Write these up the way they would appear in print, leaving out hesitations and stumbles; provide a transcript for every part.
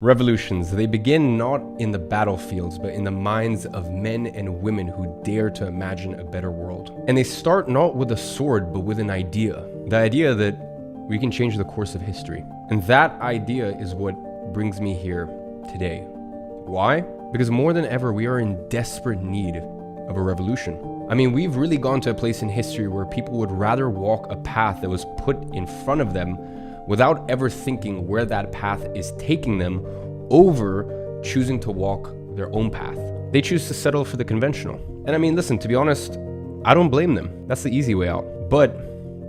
Revolutions, they begin not in the battlefields, but in the minds of men and women who dare to imagine a better world. And they start not with a sword, but with an idea. The idea that we can change the course of history. And that idea is what brings me here today. Why? Because more than ever, we are in desperate need of a revolution. I mean, we've really gone to a place in history where people would rather walk a path that was put in front of them without ever thinking where that path is taking them, over choosing to walk their own path. They choose to settle for the conventional. And I mean, listen, to be honest, I don't blame them. That's the easy way out. But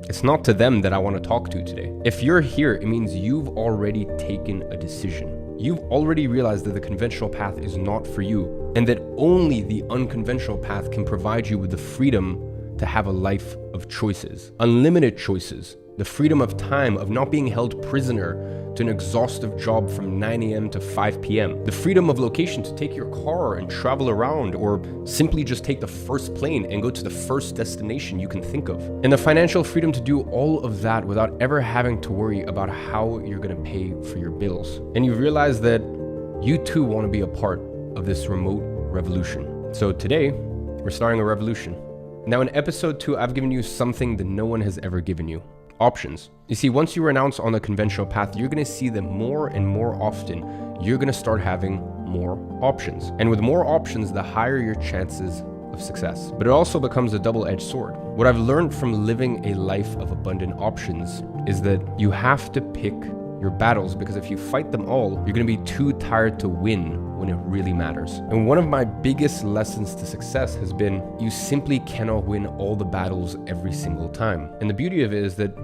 it's not to them that I want to talk to today. If you're here, it means you've already taken a decision. You've already realized that the conventional path is not for you, and that only the unconventional path can provide you with the freedom to have a life of choices, unlimited choices, the freedom of time, of not being held prisoner to an exhaustive job from 9 a.m. to 5 p.m. The freedom of location to take your car and travel around, or simply just take the first plane and go to the first destination you can think of. And the financial freedom to do all of that without ever having to worry about how you're gonna pay for your bills. And you realize that you too wanna be a part of this remote revolution. So today, we're starting a revolution. Now in episode 2, I've given you something that no one has ever given you. Options. You see, once you renounce on the conventional path, you're going to see that more and more often, you're going to start having more options. And with more options, the higher your chances of success. But it also becomes a double-edged sword. What I've learned from living a life of abundant options is that you have to pick your battles, because if you fight them all, you're going to be too tired to win when it really matters. And one of my biggest lessons to success has been you simply cannot win all the battles every single time. And the beauty of it is that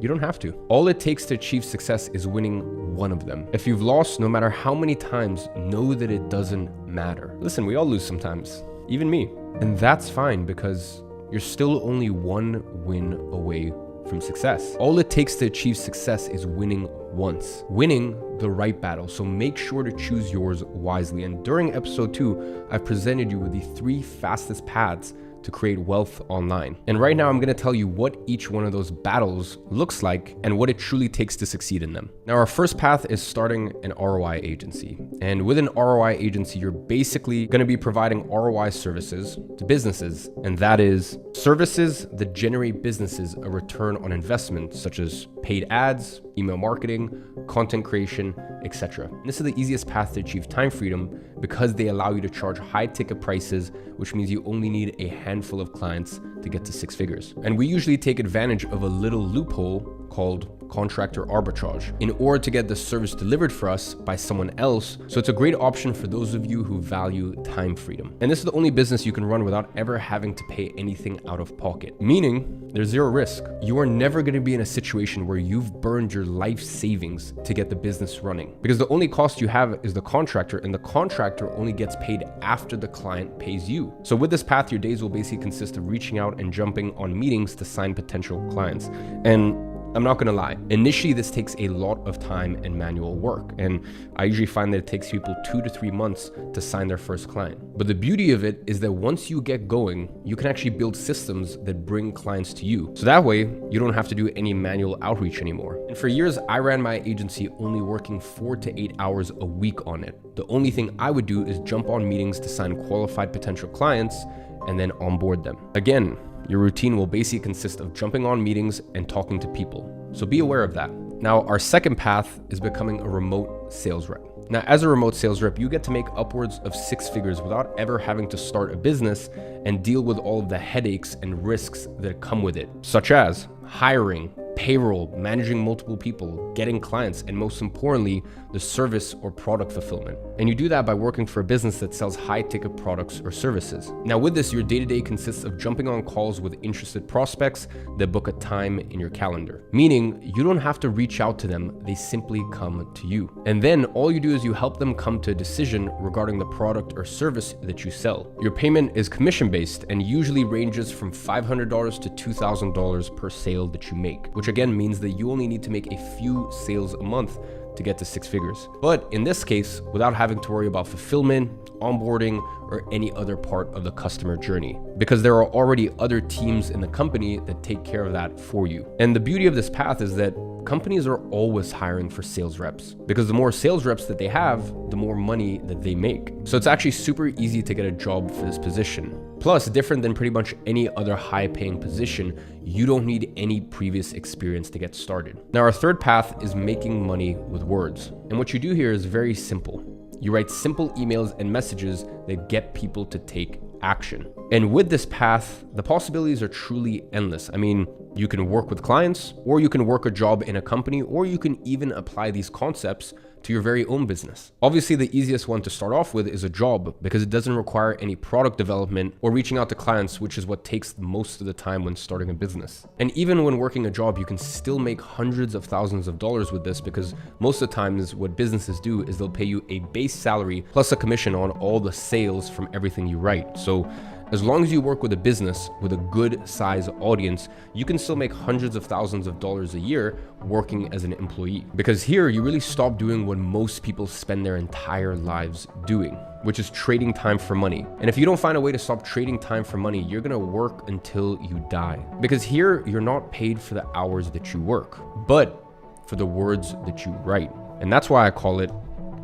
you don't have to. All it takes to achieve success is winning one of them. If you've lost, no matter how many times, know that it doesn't matter. Listen, we all lose sometimes, even me. And that's fine, because you're still only one win away from success. All it takes to achieve success is winning once, winning the right battle. So make sure to choose yours wisely. And during episode 2, I've presented you with the 3 fastest paths to create wealth online. And right now I'm going to tell you what each one of those battles looks like and what it truly takes to succeed in them. Now, our first path is starting an ROI agency. And with an ROI agency, you're basically going to be providing ROI services to businesses. And that is services that generate businesses a return on investment, such as paid ads, email marketing, content creation, etc. This is the easiest path to achieve time freedom because they allow you to charge high ticket prices, which means you only need a handful of clients to get to 6 figures. And we usually take advantage of a little loophole called contractor arbitrage in order to get the service delivered for us by someone else. So it's a great option for those of you who value time freedom. And this is the only business you can run without ever having to pay anything out of pocket, meaning there's zero risk. You are never going to be in a situation where you've burned your life savings to get the business running, because the only cost you have is the contractor, and the contractor only gets paid after the client pays you. So with this path, your days will basically consist of reaching out and jumping on meetings to sign potential clients. And I'm not gonna lie, initially this takes a lot of time and manual work, and I usually find that it takes people 2 to 3 months to sign their first client. But the beauty of it is that once you get going, you can actually build systems that bring clients to you. So that way, you don't have to do any manual outreach anymore. And for years, I ran my agency only working 4 to 8 hours a week on it. The only thing I would do is jump on meetings to sign qualified potential clients and then onboard them. Again, your routine will basically consist of jumping on meetings and talking to people. So be aware of that. Now, our second path is becoming a remote sales rep. Now, as a remote sales rep, you get to make upwards of 6 figures without ever having to start a business and deal with all of the headaches and risks that come with it, such as hiring, payroll, managing multiple people, getting clients, and most importantly, the service or product fulfillment. And you do that by working for a business that sells high-ticket products or services. Now with this, your day-to-day consists of jumping on calls with interested prospects that book a time in your calendar, meaning you don't have to reach out to them, they simply come to you. And then all you do is you help them come to a decision regarding the product or service that you sell. Your payment is commission-based and usually ranges from $500 to $2,000 per sale that you make, which again means that you only need to make a few sales a month to get to 6 figures. But in this case, without having to worry about fulfillment, onboarding, or any other part of the customer journey, because there are already other teams in the company that take care of that for you. And the beauty of this path is that companies are always hiring for sales reps, because the more sales reps that they have, the more money that they make. So it's actually super easy to get a job for this position. Plus, different than pretty much any other high-paying position, you don't need any previous experience to get started. Now, our third path is making money with words. And what you do here is very simple. You write simple emails and messages that get people to take action. And with this path, the possibilities are truly endless. I mean, you can work with clients, or you can work a job in a company, or you can even apply these concepts to your very own business. Obviously, the easiest one to start off with is a job, because it doesn't require any product development or reaching out to clients, which is what takes most of the time when starting a business. And even when working a job, you can still make hundreds of thousands of dollars with this, because most of the times what businesses do is they'll pay you a base salary plus a commission on all the sales from everything you write. So as long as you work with a business with a good size audience, you can still make hundreds of thousands of dollars a year working as an employee. Because here, you really stop doing what most people spend their entire lives doing, which is trading time for money. And if you don't find a way to stop trading time for money, you're gonna work until you die. Because here, you're not paid for the hours that you work, but for the words that you write. And that's why I call it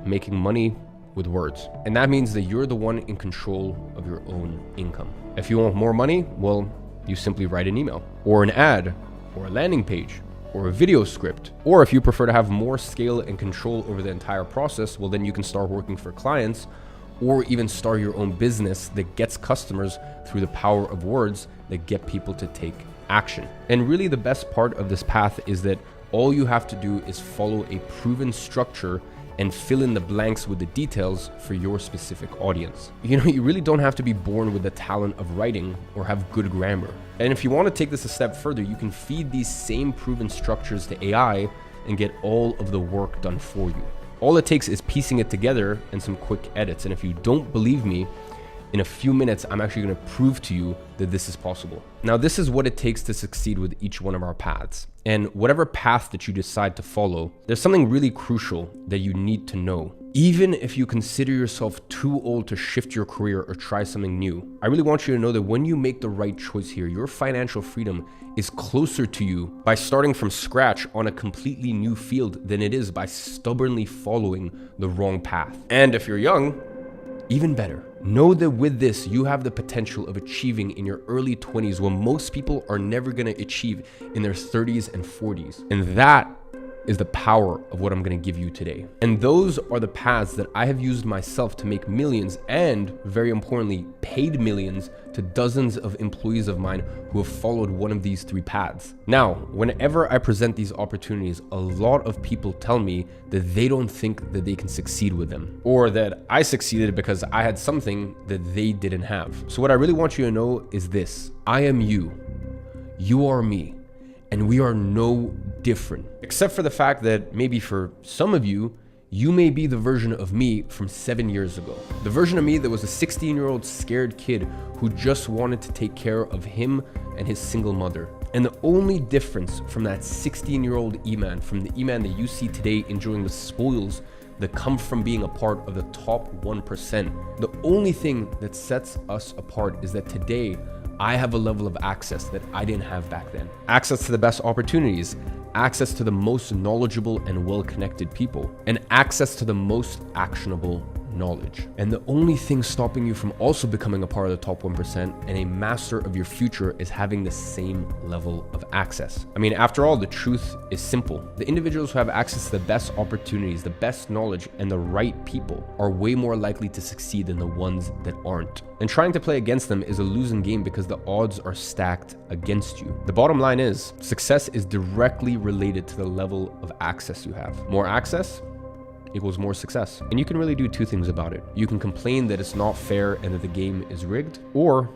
making money with words. And that means that you're the one in control of your own income. If you want more money, well, you simply write an email, or an ad, or a landing page, or a video script. Or if you prefer to have more scale and control over the entire process, well, then you can start working for clients, or even start your own business that gets customers through the power of words that get people to take action. And really, the best part of this path is that all you have to do is follow a proven structure and fill in the blanks with the details for your specific audience. You know, you really don't have to be born with the talent of writing or have good grammar. And if you want to take this a step further, you can feed these same proven structures to AI and get all of the work done for you. All it takes is piecing it together and some quick edits. And if you don't believe me, in a few minutes, I'm actually going to prove to you that this is possible. Now, this is what it takes to succeed with each one of our paths. And whatever path that you decide to follow, there's something really crucial that you need to know. Even if you consider yourself too old to shift your career or try something new, I really want you to know that when you make the right choice here, your financial freedom is closer to you by starting from scratch on a completely new field than it is by stubbornly following the wrong path. And if you're young, even better. Know that with this, you have the potential of achieving in your early 20s what most people are never going to achieve in their 30s and 40s. And that is the power of what I'm going to give you today. And those are the paths that I have used myself to make millions, and very importantly, paid millions to dozens of employees of mine who have followed one of these 3 paths. Now, whenever I present these opportunities, a lot of people tell me that they don't think that they can succeed with them, or that I succeeded because I had something that they didn't have. So what I really want you to know is this: I am you, you are me, and we are no different, except for the fact that maybe for some of you, you may be the version of me from 7 years ago. The version of me that was a 16-year-old scared kid who just wanted to take care of him and his single mother. And the only difference from that 16-year-old Iman, from the Iman that you see today enjoying the spoils that come from being a part of the top 1%, the only thing that sets us apart is that today, I have a level of access that I didn't have back then. Access to the best opportunities, access to the most knowledgeable and well-connected people, and access to the most actionable knowledge. And the only thing stopping you from also becoming a part of the top 1% and a master of your future is having the same level of access. I mean, after all, the truth is simple. The individuals who have access to the best opportunities, the best knowledge, and the right people are way more likely to succeed than the ones that aren't. And trying to play against them is a losing game because the odds are stacked against you. The bottom line is, success is directly related to the level of access you have. More access equals more success. And you can really do 2 things about it. You can complain that it's not fair and that the game is rigged, or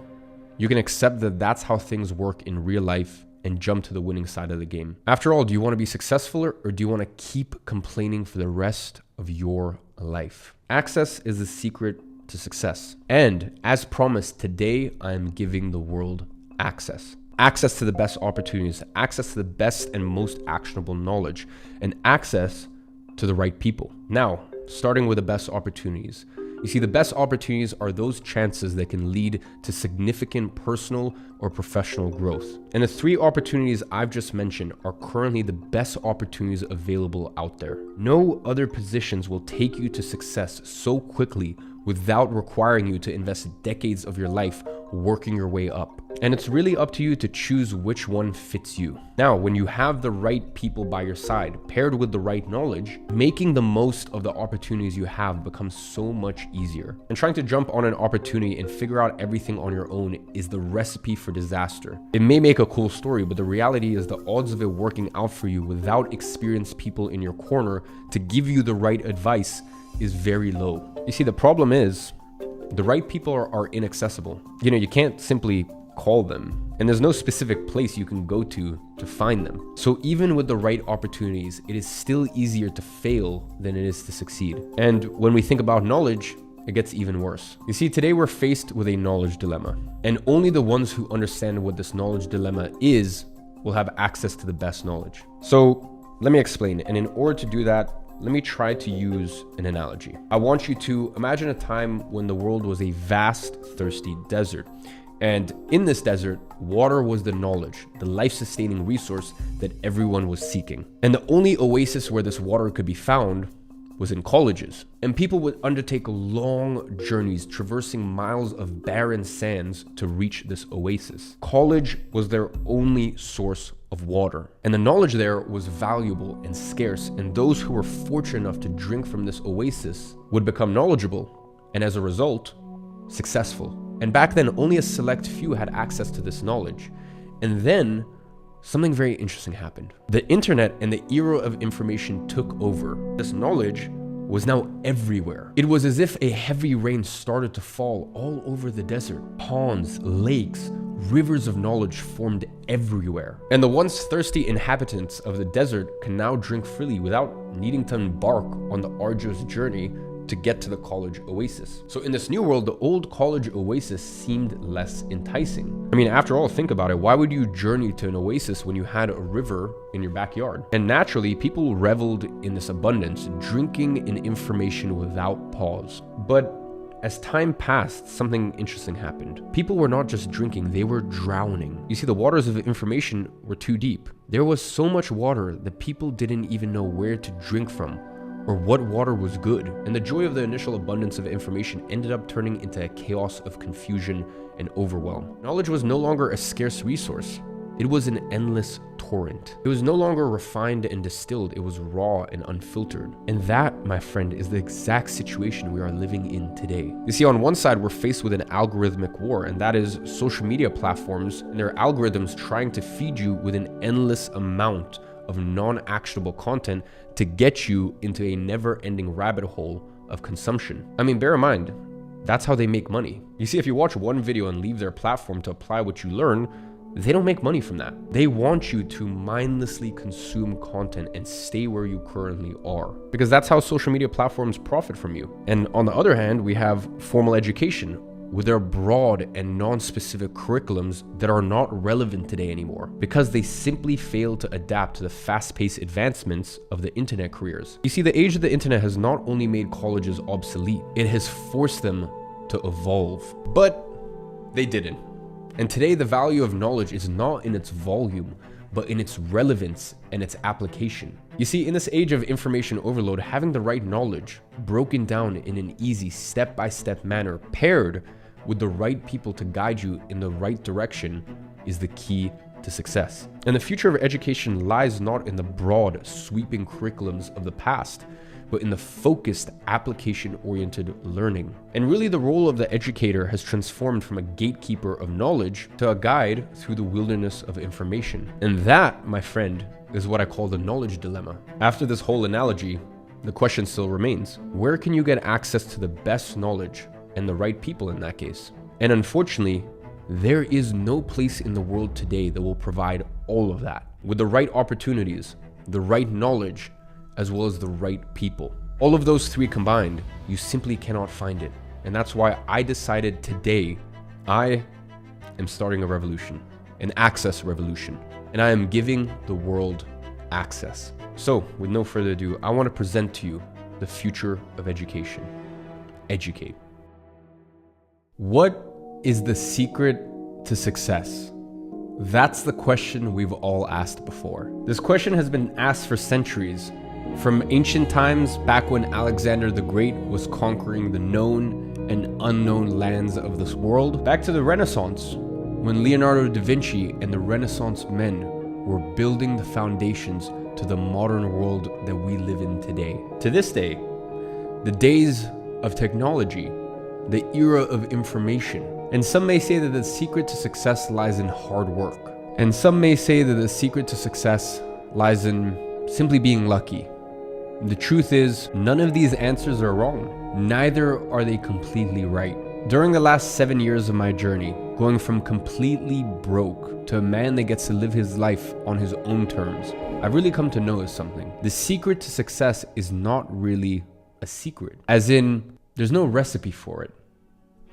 you can accept that that's how things work in real life and jump to the winning side of the game. After all, do you want to be successful, or do you want to keep complaining for the rest of your life? Access is the secret to success. And as promised, today I am giving the world access. Access to the best opportunities, access to the best and most actionable knowledge, and access to the right people. Now, starting with the best opportunities. You see, the best opportunities are those chances that can lead to significant personal or professional growth. And the 3 opportunities I've just mentioned are currently the best opportunities available out there. No other positions will take you to success so quickly without requiring you to invest decades of your life working your way up. And it's really up to you to choose which one fits you. Now, when you have the right people by your side, paired with the right knowledge, making the most of the opportunities you have becomes so much easier. And trying to jump on an opportunity and figure out everything on your own is the recipe for disaster. It may make a cool story, but the reality is the odds of it working out for you without experienced people in your corner to give you the right advice is very low. You see, the problem is the right people are inaccessible. You can't simply call them, and there's no specific place you can go to find them. So even with the right opportunities, it is still easier to fail than it is to succeed. And when we think about knowledge, it gets even worse. You see, today we're faced with a knowledge dilemma, and only the ones who understand what this knowledge dilemma is will have access to the best knowledge. So let me explain, and in order to do that, let me try to use an analogy. I want you to imagine a time when the world was a vast, thirsty desert. And in this desert, water was the knowledge, the life-sustaining resource that everyone was seeking. And the only oasis where this water could be found was in colleges. And people would undertake long journeys, traversing miles of barren sands to reach this oasis. College was their only source of water. And the knowledge there was valuable and scarce. And those who were fortunate enough to drink from this oasis would become knowledgeable, and as a result, successful. And back then, only a select few had access to this knowledge. And then something very interesting happened. The internet and the era of information took over. This knowledge was now everywhere. It was as if a heavy rain started to fall all over the desert. Ponds, lakes, rivers of knowledge formed everywhere. And the once thirsty inhabitants of the desert can now drink freely without needing to embark on the arduous journey to get to the college oasis. So in this new world, the old college oasis seemed less enticing. I mean, after all, think about it. Why would you journey to an oasis when you had a river in your backyard? And naturally, people reveled in this abundance, drinking in information without pause. But as time passed, something interesting happened. People were not just drinking, they were drowning. You see, the waters of information were too deep. There was so much water that people didn't even know where to drink from, or what water was good. And the joy of the initial abundance of information ended up turning into a chaos of confusion and overwhelm. Knowledge was no longer a scarce resource. It was an endless torrent. It was no longer refined and distilled. It was raw and unfiltered. And that, my friend, is the exact situation we are living in today. You see, on one side, we're faced with an algorithmic war, and that is social media platforms and their algorithms trying to feed you with an endless amount of non-actionable content to get you into a never-ending rabbit hole of consumption. I mean, bear in mind, that's how they make money. You see, if you watch one video and leave their platform to apply what you learn, they don't make money from that. They want you to mindlessly consume content and stay where you currently are, because that's how social media platforms profit from you. And on the other hand, we have formal education with their broad and non-specific curriculums that are not relevant today anymore because they simply fail to adapt to the fast-paced advancements of the internet careers. You see, the age of the internet has not only made colleges obsolete, it has forced them to evolve. But they didn't. And today, the value of knowledge is not in its volume, but in its relevance and its application. You see, in this age of information overload, having the right knowledge broken down in an easy step-by-step manner paired with the right people to guide you in the right direction is the key to success. And the future of education lies not in the broad, sweeping curriculums of the past, but in the focused, application-oriented learning. And really, the role of the educator has transformed from a gatekeeper of knowledge to a guide through the wilderness of information. And that, my friend, is what I call the knowledge dilemma. After this whole analogy, the question still remains: where can you get access to the best knowledge and the right people in that case? And unfortunately, there is no place in the world today that will provide all of that with the right opportunities, the right knowledge, as well as the right people. All of those three combined, you simply cannot find it. And that's why I decided today, I am starting a revolution, an access revolution. And I am giving the world access. So with no further ado, I want to present to you the future of education. Educate. What is the secret to success? That's the question we've all asked before. This question has been asked for centuries, from ancient times back when Alexander the Great was conquering the known and unknown lands of this world, back to the Renaissance, when Leonardo da Vinci and the Renaissance men were building the foundations to the modern world that we live in today. To this day, the days of technology, the era of information, and some may say that the secret to success lies in hard work. And some may say that the secret to success lies in simply being lucky. The truth is, none of these answers are wrong. Neither are they completely right. During the last 7 years of my journey, going from completely broke to a man that gets to live his life on his own terms, I've really come to know something. The secret to success is not really a secret. As in, there's no recipe for it.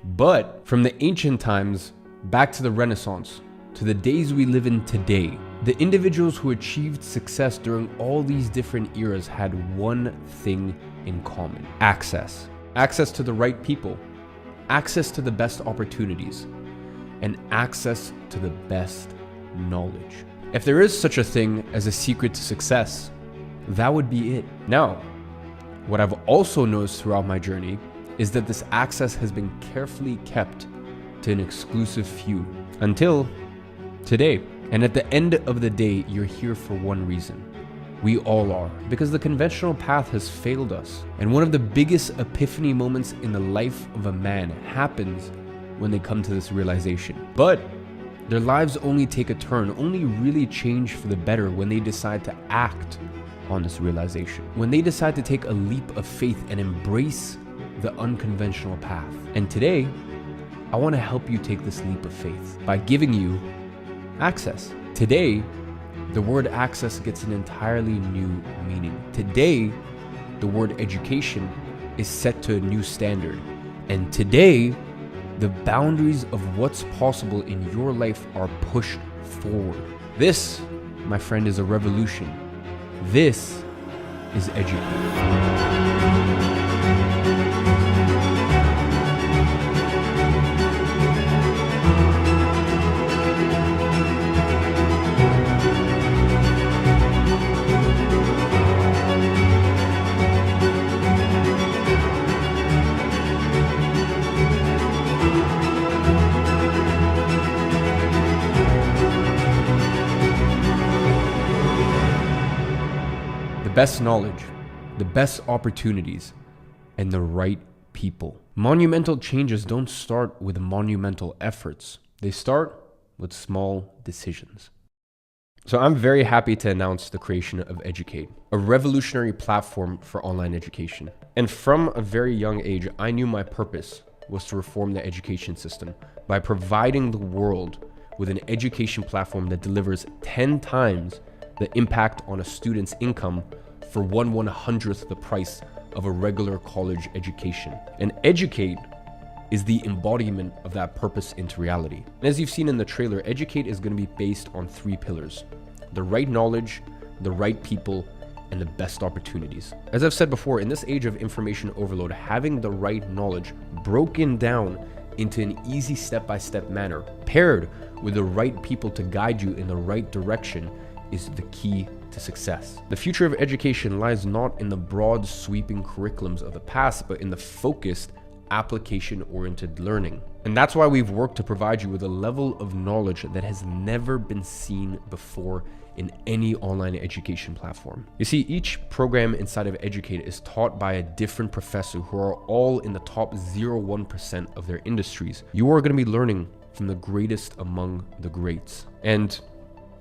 But from the ancient times back to the Renaissance, to the days we live in today, the individuals who achieved success during all these different eras had one thing in common: access. Access to the right people, access to the best opportunities, and access to the best knowledge. If there is such a thing as a secret to success, that would be it. Now, what I've also noticed throughout my journey is that this access has been carefully kept to an exclusive few until today. And at the end of the day, you're here for one reason. We all are, because the conventional path has failed us. And one of the biggest epiphany moments in the life of a man happens when they come to this realization. But their lives only take a turn, only really change for the better when they decide to act on this realization. When they decide to take a leap of faith and embrace the unconventional path. And today, I want to help you take this leap of faith by giving you access. Today, the word access gets an entirely new meaning. Today, the word education is set to a new standard. And today, the boundaries of what's possible in your life are pushed forward. This, my friend, is a revolution. This is education. The best knowledge, the best opportunities, and the right people. Monumental changes don't start with monumental efforts. They start with small decisions. So I'm very happy to announce the creation of Educate, a revolutionary platform for online education. And from a very young age, I knew my purpose was to reform the education system by providing the world with an education platform that delivers 10 times the impact on a student's income for 1/100th the price of a regular college education. And Educate is the embodiment of that purpose into reality. And as you've seen in the trailer, Educate is going to be based on 3 pillars: the right knowledge, the right people, and the best opportunities. As I've said before, in this age of information overload, having the right knowledge broken down into an easy step-by-step manner, paired with the right people to guide you in the right direction, is the key to success. The future of education lies not in the broad sweeping curriculums of the past, but in the focused application-oriented learning. And that's why we've worked to provide you with a level of knowledge that has never been seen before in any online education platform. You see, each program inside of Educate is taught by a different professor who are all in the top 0.1% of their industries. You are going to be learning from the greatest among the greats. And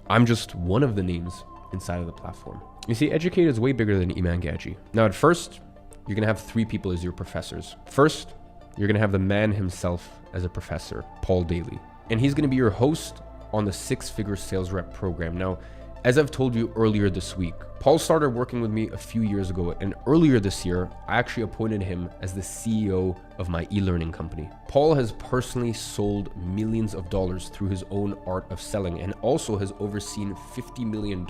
I'm just one of the names inside of the platform. You see, Educate is way bigger than Iman Gadzhi. Now, at first, you're going to have 3 people as your professors. First, you're going to have the man himself as a professor, Paul Daly. And he's going to be your host on the 6-figure sales rep program. Now, as I've told you earlier this week, Paul started working with me a few years ago, and earlier this year, I actually appointed him as the CEO of my e-learning company. Paul has personally sold millions of dollars through his own art of selling and also has overseen $50 million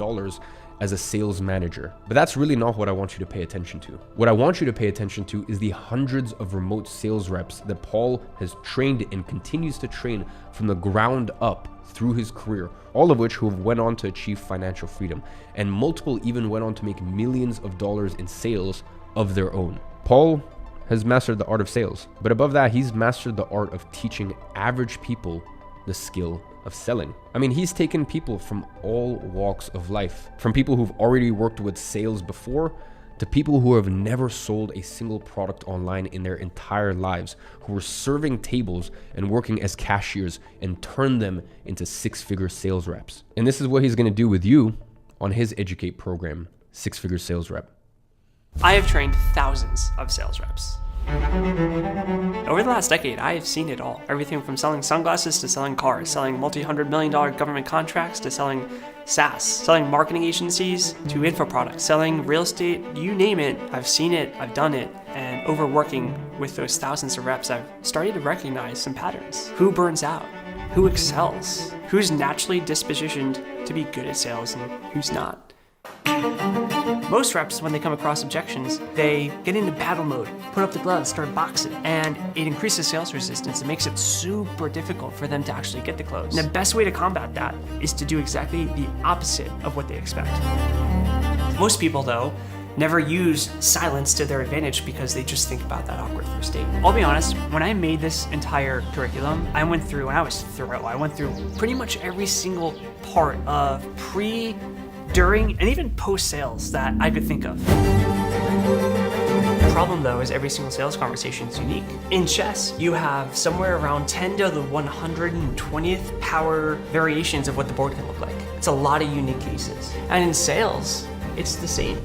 as a sales manager. But that's really not what I want you to pay attention to. What I want you to pay attention to is the hundreds of remote sales reps that Paul has trained and continues to train from the ground up through his career, all of which who have went on to achieve financial freedom, and multiple even went on to make millions of dollars in sales of their own. Paul has mastered the art of sales, but above that, he's mastered the art of teaching average people the skill of selling. I mean, he's taken people from all walks of life, from people who've already worked with sales before to people who have never sold a single product online in their entire lives, who were serving tables and working as cashiers, and turned them into six-figure sales reps. And this is what he's going to do with you on his Educate program, Six-Figure Sales Rep. I have trained thousands of sales reps. Over the last decade, I have seen it all. Everything from selling sunglasses to selling cars, selling multi-$100 million government contracts to selling SaaS, selling marketing agencies to info products, selling real estate, you name it. I've seen it, I've done it, and over working with those thousands of reps, I've started to recognize some patterns. Who burns out? Who excels? Who's naturally dispositioned to be good at sales and who's not? Most reps, when they come across objections, they get into battle mode, put up the gloves, start boxing, and it increases sales resistance. It makes it super difficult for them to actually get the close. And the best way to combat that is to do exactly the opposite of what they expect. Most people, though, never use silence to their advantage because they just think about that awkward first date. I'll be honest, when I made this entire curriculum, I went through pretty much every single part of pre, during, and even post-sales that I could think of. The problem, though, is every single sales conversation is unique. In chess, you have somewhere around 10 to the 120th power variations of what the board can look like. It's a lot of unique cases. And in sales, it's the same.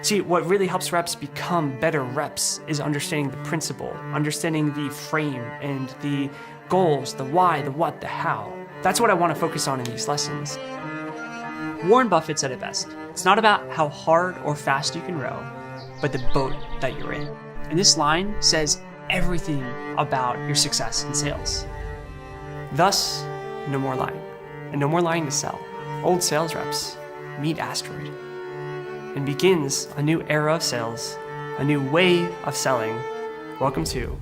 See, what really helps reps become better reps is understanding the principle, understanding the frame and the goals, the why, the what, the how. That's what I want to focus on in these lessons. Warren Buffett said it best. It's not about how hard or fast you can row, but the boat that you're in. And this line says everything about your success in sales. Thus, no more lying. And no more lying to sell. Old sales reps meet asteroid. And begins a new era of sales, a new way of selling. Welcome to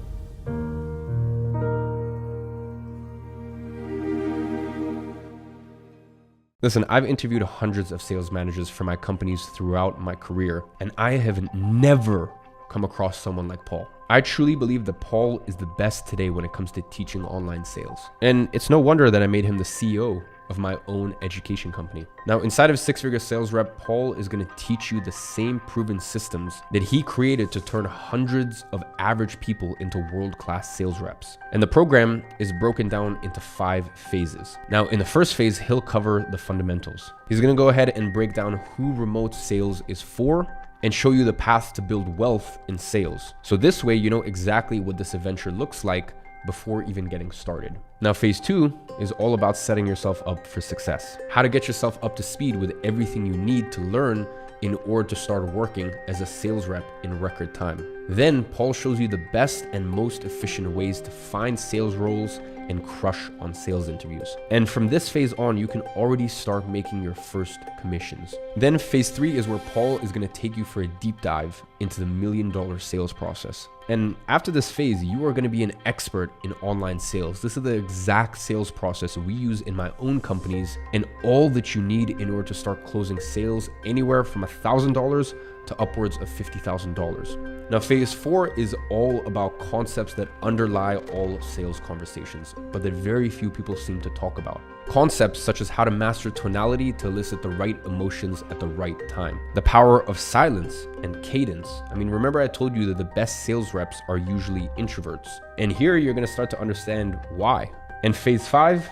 Listen, I've interviewed hundreds of sales managers for my companies throughout my career, and I have never come across someone like Paul. I truly believe that Paul is the best today when it comes to teaching online sales. And it's no wonder that I made him the CEO of my own education company. Now, inside of Six-Figure Sales Rep, Paul is going to teach you the same proven systems that he created to turn hundreds of average people into world-class sales reps. And the program is broken down into 5 phases. Now, in the first phase, he'll cover the fundamentals. He's going to go ahead and break down who remote sales is for and show you the path to build wealth in sales. So this way, you know exactly what this adventure looks like before even getting started. Now, phase 2 is all about setting yourself up for success. How to get yourself up to speed with everything you need to learn in order to start working as a sales rep in record time. Then Paul shows you the best and most efficient ways to find sales roles and crush on sales interviews. And from this phase on, you can already start making your first commissions. Then phase 3 is where Paul is going to take you for a deep dive into the $1 million sales process. And after this phase, you are going to be an expert in online sales. This is the exact sales process we use in my own companies and all that you need in order to start closing sales anywhere from $1,000 to upwards of $50,000. Now, phase 4 is all about concepts that underlie all sales conversations, but that very few people seem to talk about. Concepts such as how to master tonality to elicit the right emotions at the right time. The power of silence and cadence. I mean, remember I told you that the best sales reps are usually introverts. And here you're going to start to understand why. And phase 5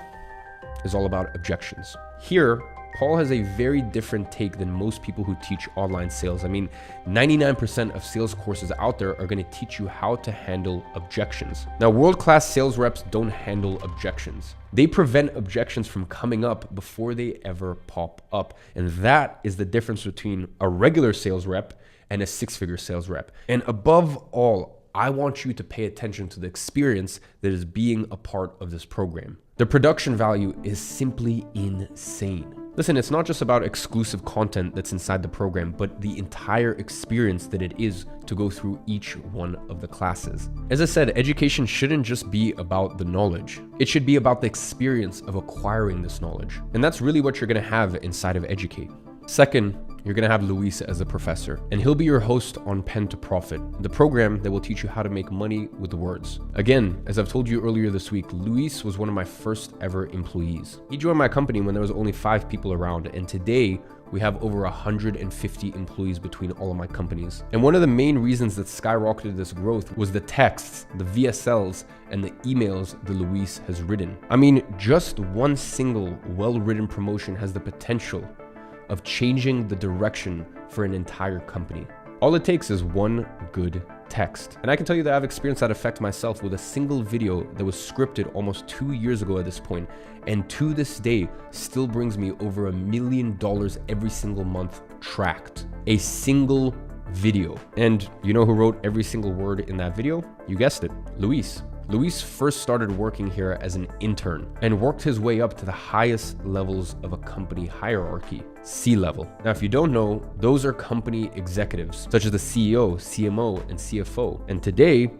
is all about objections. Here, Paul has a very different take than most people who teach online sales. I mean, 99% of sales courses out there are going to teach you how to handle objections. Now, world-class sales reps don't handle objections. They prevent objections from coming up before they ever pop up. And that is the difference between a regular sales rep and a six-figure sales rep. And above all, I want you to pay attention to the experience that is being a part of this program. The production value is simply insane. Listen, it's not just about exclusive content that's inside the program, but the entire experience that it is to go through each one of the classes. As I said, education shouldn't just be about the knowledge. It should be about the experience of acquiring this knowledge. And that's really what you're gonna have inside of Educate. Second, you're gonna have Luis as a professor, and he'll be your host on Pen to Profit, the program that will teach you how to make money with words. Again, as I've told you earlier this week, Luis was one of my first ever employees. He joined my company when there was only 5 people around, and today we have over 150 employees between all of my companies. And one of the main reasons that skyrocketed this growth was the texts, the VSLs, and the emails that Luis has written. I mean, just one single well-written promotion has the potential of changing the direction for an entire company. All it takes is one good text. And I can tell you that I've experienced that effect myself with a single video that was scripted almost 2 years ago at this point, and to this day still brings me over $1 million every single month tracked. A single video. And you know who wrote every single word in that video? You guessed it, Luis. Luis first started working here as an intern and worked his way up to the highest levels of a company hierarchy, C-level. Now, if you don't know, those are company executives, such as the CEO, CMO, and CFO. And today,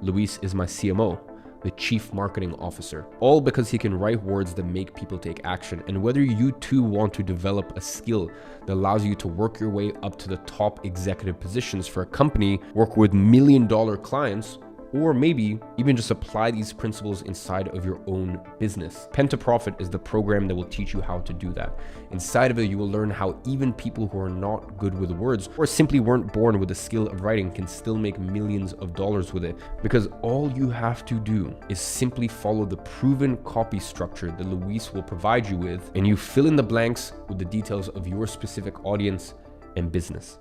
Luis is my CMO, the Chief Marketing Officer, all because he can write words that make people take action. And whether you too want to develop a skill that allows you to work your way up to the top executive positions for a company, work with $1 million clients, or maybe even just apply these principles inside of your own business. Pen to Profit is the program that will teach you how to do that. Inside of it, you will learn how even people who are not good with words or simply weren't born with the skill of writing can still make millions of dollars with it, because all you have to do is simply follow the proven copy structure that Luis will provide you with, and you fill in the blanks with the details of your specific audience and business.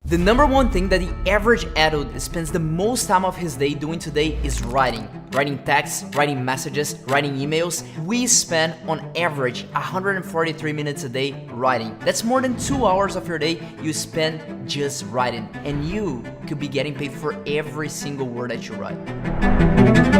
The number one thing that the average adult spends the most time of his day doing today is writing. Writing texts, writing messages, writing emails. We spend on average 143 minutes a day writing. That's more than 2 hours of your day you spend just writing. And you could be getting paid for every single word that you write.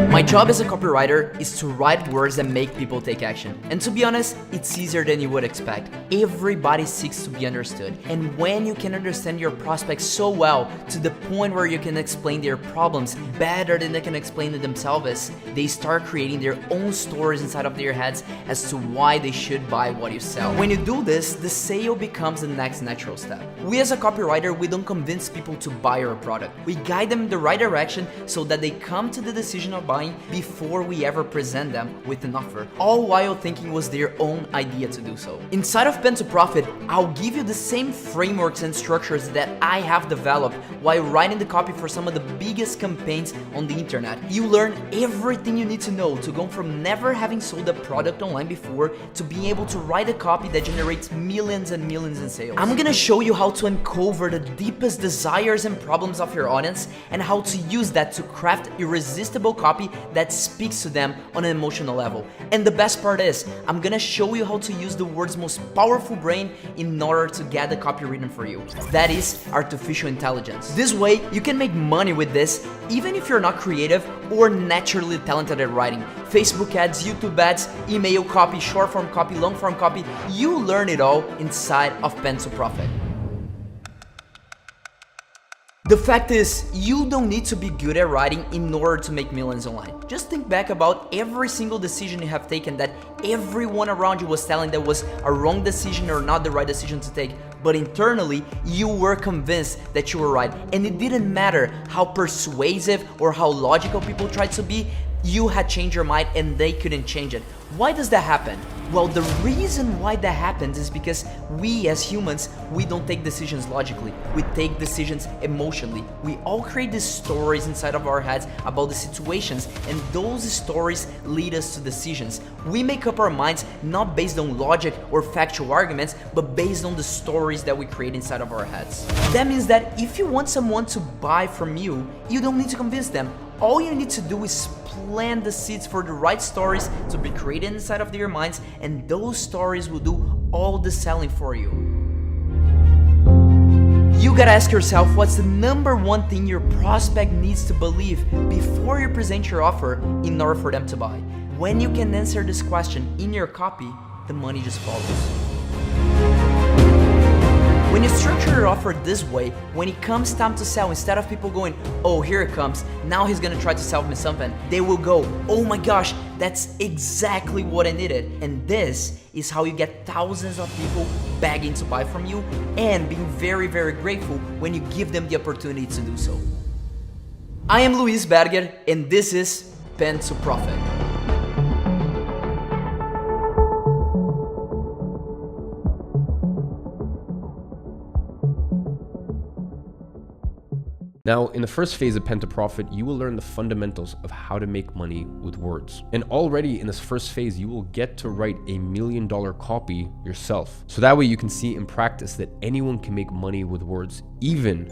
My job as a copywriter is to write words that make people take action. And to be honest, it's easier than you would expect. Everybody seeks to be understood. And when you can understand your prospects so well to the point where you can explain their problems better than they can explain it themselves, they start creating their own stories inside of their heads as to why they should buy what you sell. When you do this, the sale becomes the next natural step. We as a copywriter, we don't convince people to buy our product. We guide them in the right direction so that they come to the decision of buying before we ever present them with an offer, all while thinking it was their own idea to do so. Inside of Pen to Profit, I'll give you the same frameworks and structures that I have developed while writing the copy for some of the biggest campaigns on the internet. You learn everything you need to know to go from never having sold a product online before to being able to write a copy that generates millions and millions in sales. I'm gonna show you how to uncover the deepest desires and problems of your audience and how to use that to craft irresistible copy that speaks to them on an emotional level. And the best part is, I'm gonna show you how to use the world's most powerful brain in order to get the copy written for you. That is artificial intelligence. This way, you can make money with this even if you're not creative or naturally talented at writing. Facebook ads, YouTube ads, email copy, short form copy, long form copy, you learn it all inside of Pen to Profit. The fact is, you don't need to be good at writing in order to make millions online. Just think back about every single decision you have taken that everyone around you was telling that was a wrong decision or not the right decision to take. But internally, you were convinced that you were right. And it didn't matter how persuasive or how logical people tried to be, You had changed your mind and they couldn't change it. Why does that happen? Well, the reason why that happens is because we as humans, we don't take decisions logically. We take decisions emotionally. We all create these stories inside of our heads about the situations, and those stories lead us to decisions. We make up our minds not based on logic or factual arguments, but based on the stories that we create inside of our heads. That means that if you want someone to buy from you, you don't need to convince them. All you need to do is plant the seeds for the right stories to be created inside of your minds, and those stories will do all the selling for you. You gotta ask yourself, what's the number one thing your prospect needs to believe before you present your offer in order for them to buy? When you can answer this question in your copy, the money just follows. When you structure your offer this way, when it comes time to sell, instead of people going, oh, here it comes, now he's gonna try to sell me something, they will go, oh my gosh, that's exactly what I needed. And this is how you get thousands of people begging to buy from you and being very, very grateful when you give them the opportunity to do so. I am Luis Berger, and this is Pen to Profit. Now, in the first phase of Pen to Profit, you will learn the fundamentals of how to make money with words. And already in this first phase, you will get to write $1 million copy yourself. So that way you can see in practice that anyone can make money with words, even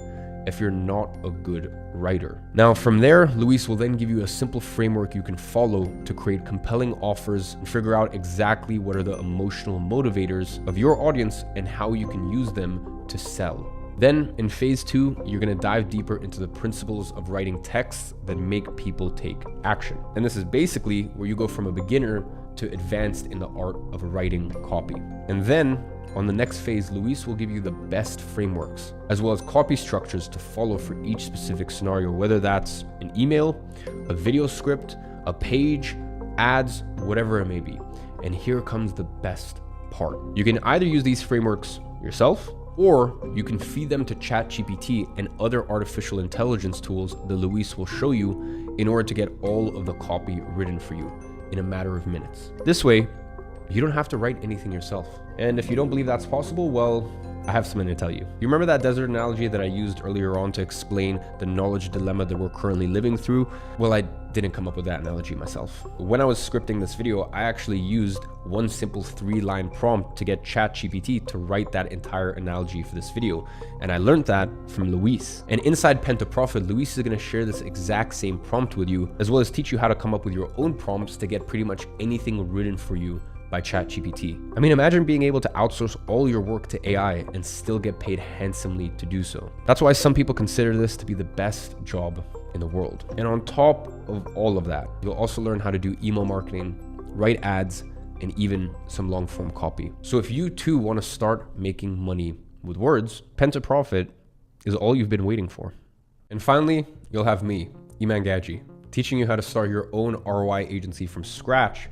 if you're not a good writer. Now, from there, Luis will then give you a simple framework you can follow to create compelling offers and figure out exactly what are the emotional motivators of your audience and how you can use them to sell. Then in phase 2, you're going to dive deeper into the principles of writing texts that make people take action. And this is basically where you go from a beginner to advanced in the art of writing copy. And then on the next phase, Luis will give you the best frameworks, as well as copy structures to follow for each specific scenario, whether that's an email, a video script, a page, ads, whatever it may be. And here comes the best part. You can either use these frameworks yourself, or you can feed them to ChatGPT and other artificial intelligence tools that Luis will show you in order to get all of the copy written for you in a matter of minutes. This way, you don't have to write anything yourself. And if you don't believe that's possible, well, I have something to tell you. You remember that desert analogy that I used earlier on to explain the knowledge dilemma that we're currently living through? Well, I didn't come up with that analogy myself. When I was scripting this video, I actually used one simple 3-line prompt to get ChatGPT to write that entire analogy for this video. And I learned that from Luis. And inside Pen to Profit, Luis is going to share this exact same prompt with you, as well as teach you how to come up with your own prompts to get pretty much anything written for you by ChatGPT. I mean, imagine being able to outsource all your work to AI and still get paid handsomely to do so. That's why some people consider this to be the best job in the world. And on top of all of that, you'll also learn how to do email marketing, write ads, and even some long form copy. So if you too want to start making money with words, Pen to Profit is all you've been waiting for. And finally, you'll have me, Iman Gadzhi, teaching you how to start your own ROI agency from scratch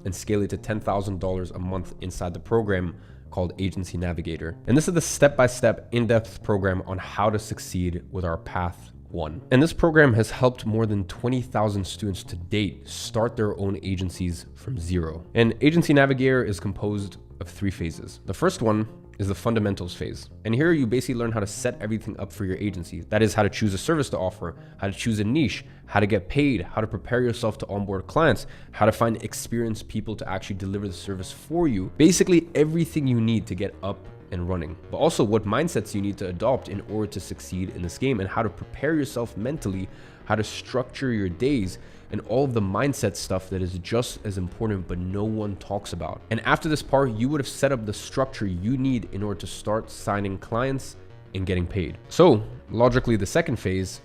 and scale it to $10,000 a month inside the program called Agency Navigator. And this is the step-by-step in-depth program on how to succeed with our Path 1. And this program has helped more than 20,000 students to date start their own agencies from zero. And Agency Navigator is composed of 3 phases. The first one is the fundamentals phase. And here you basically learn how to set everything up for your agency. That is how to choose a service to offer, how to choose a niche, how to get paid, how to prepare yourself to onboard clients, how to find experienced people to actually deliver the service for you. Basically everything you need to get up and running, but also what mindsets you need to adopt in order to succeed in this game, and how to prepare yourself mentally, how to structure your days, and all of the mindset stuff that is just as important but no one talks about. And after this part, you would have set up the structure you need in order to start signing clients and getting paid. So logically, the second phase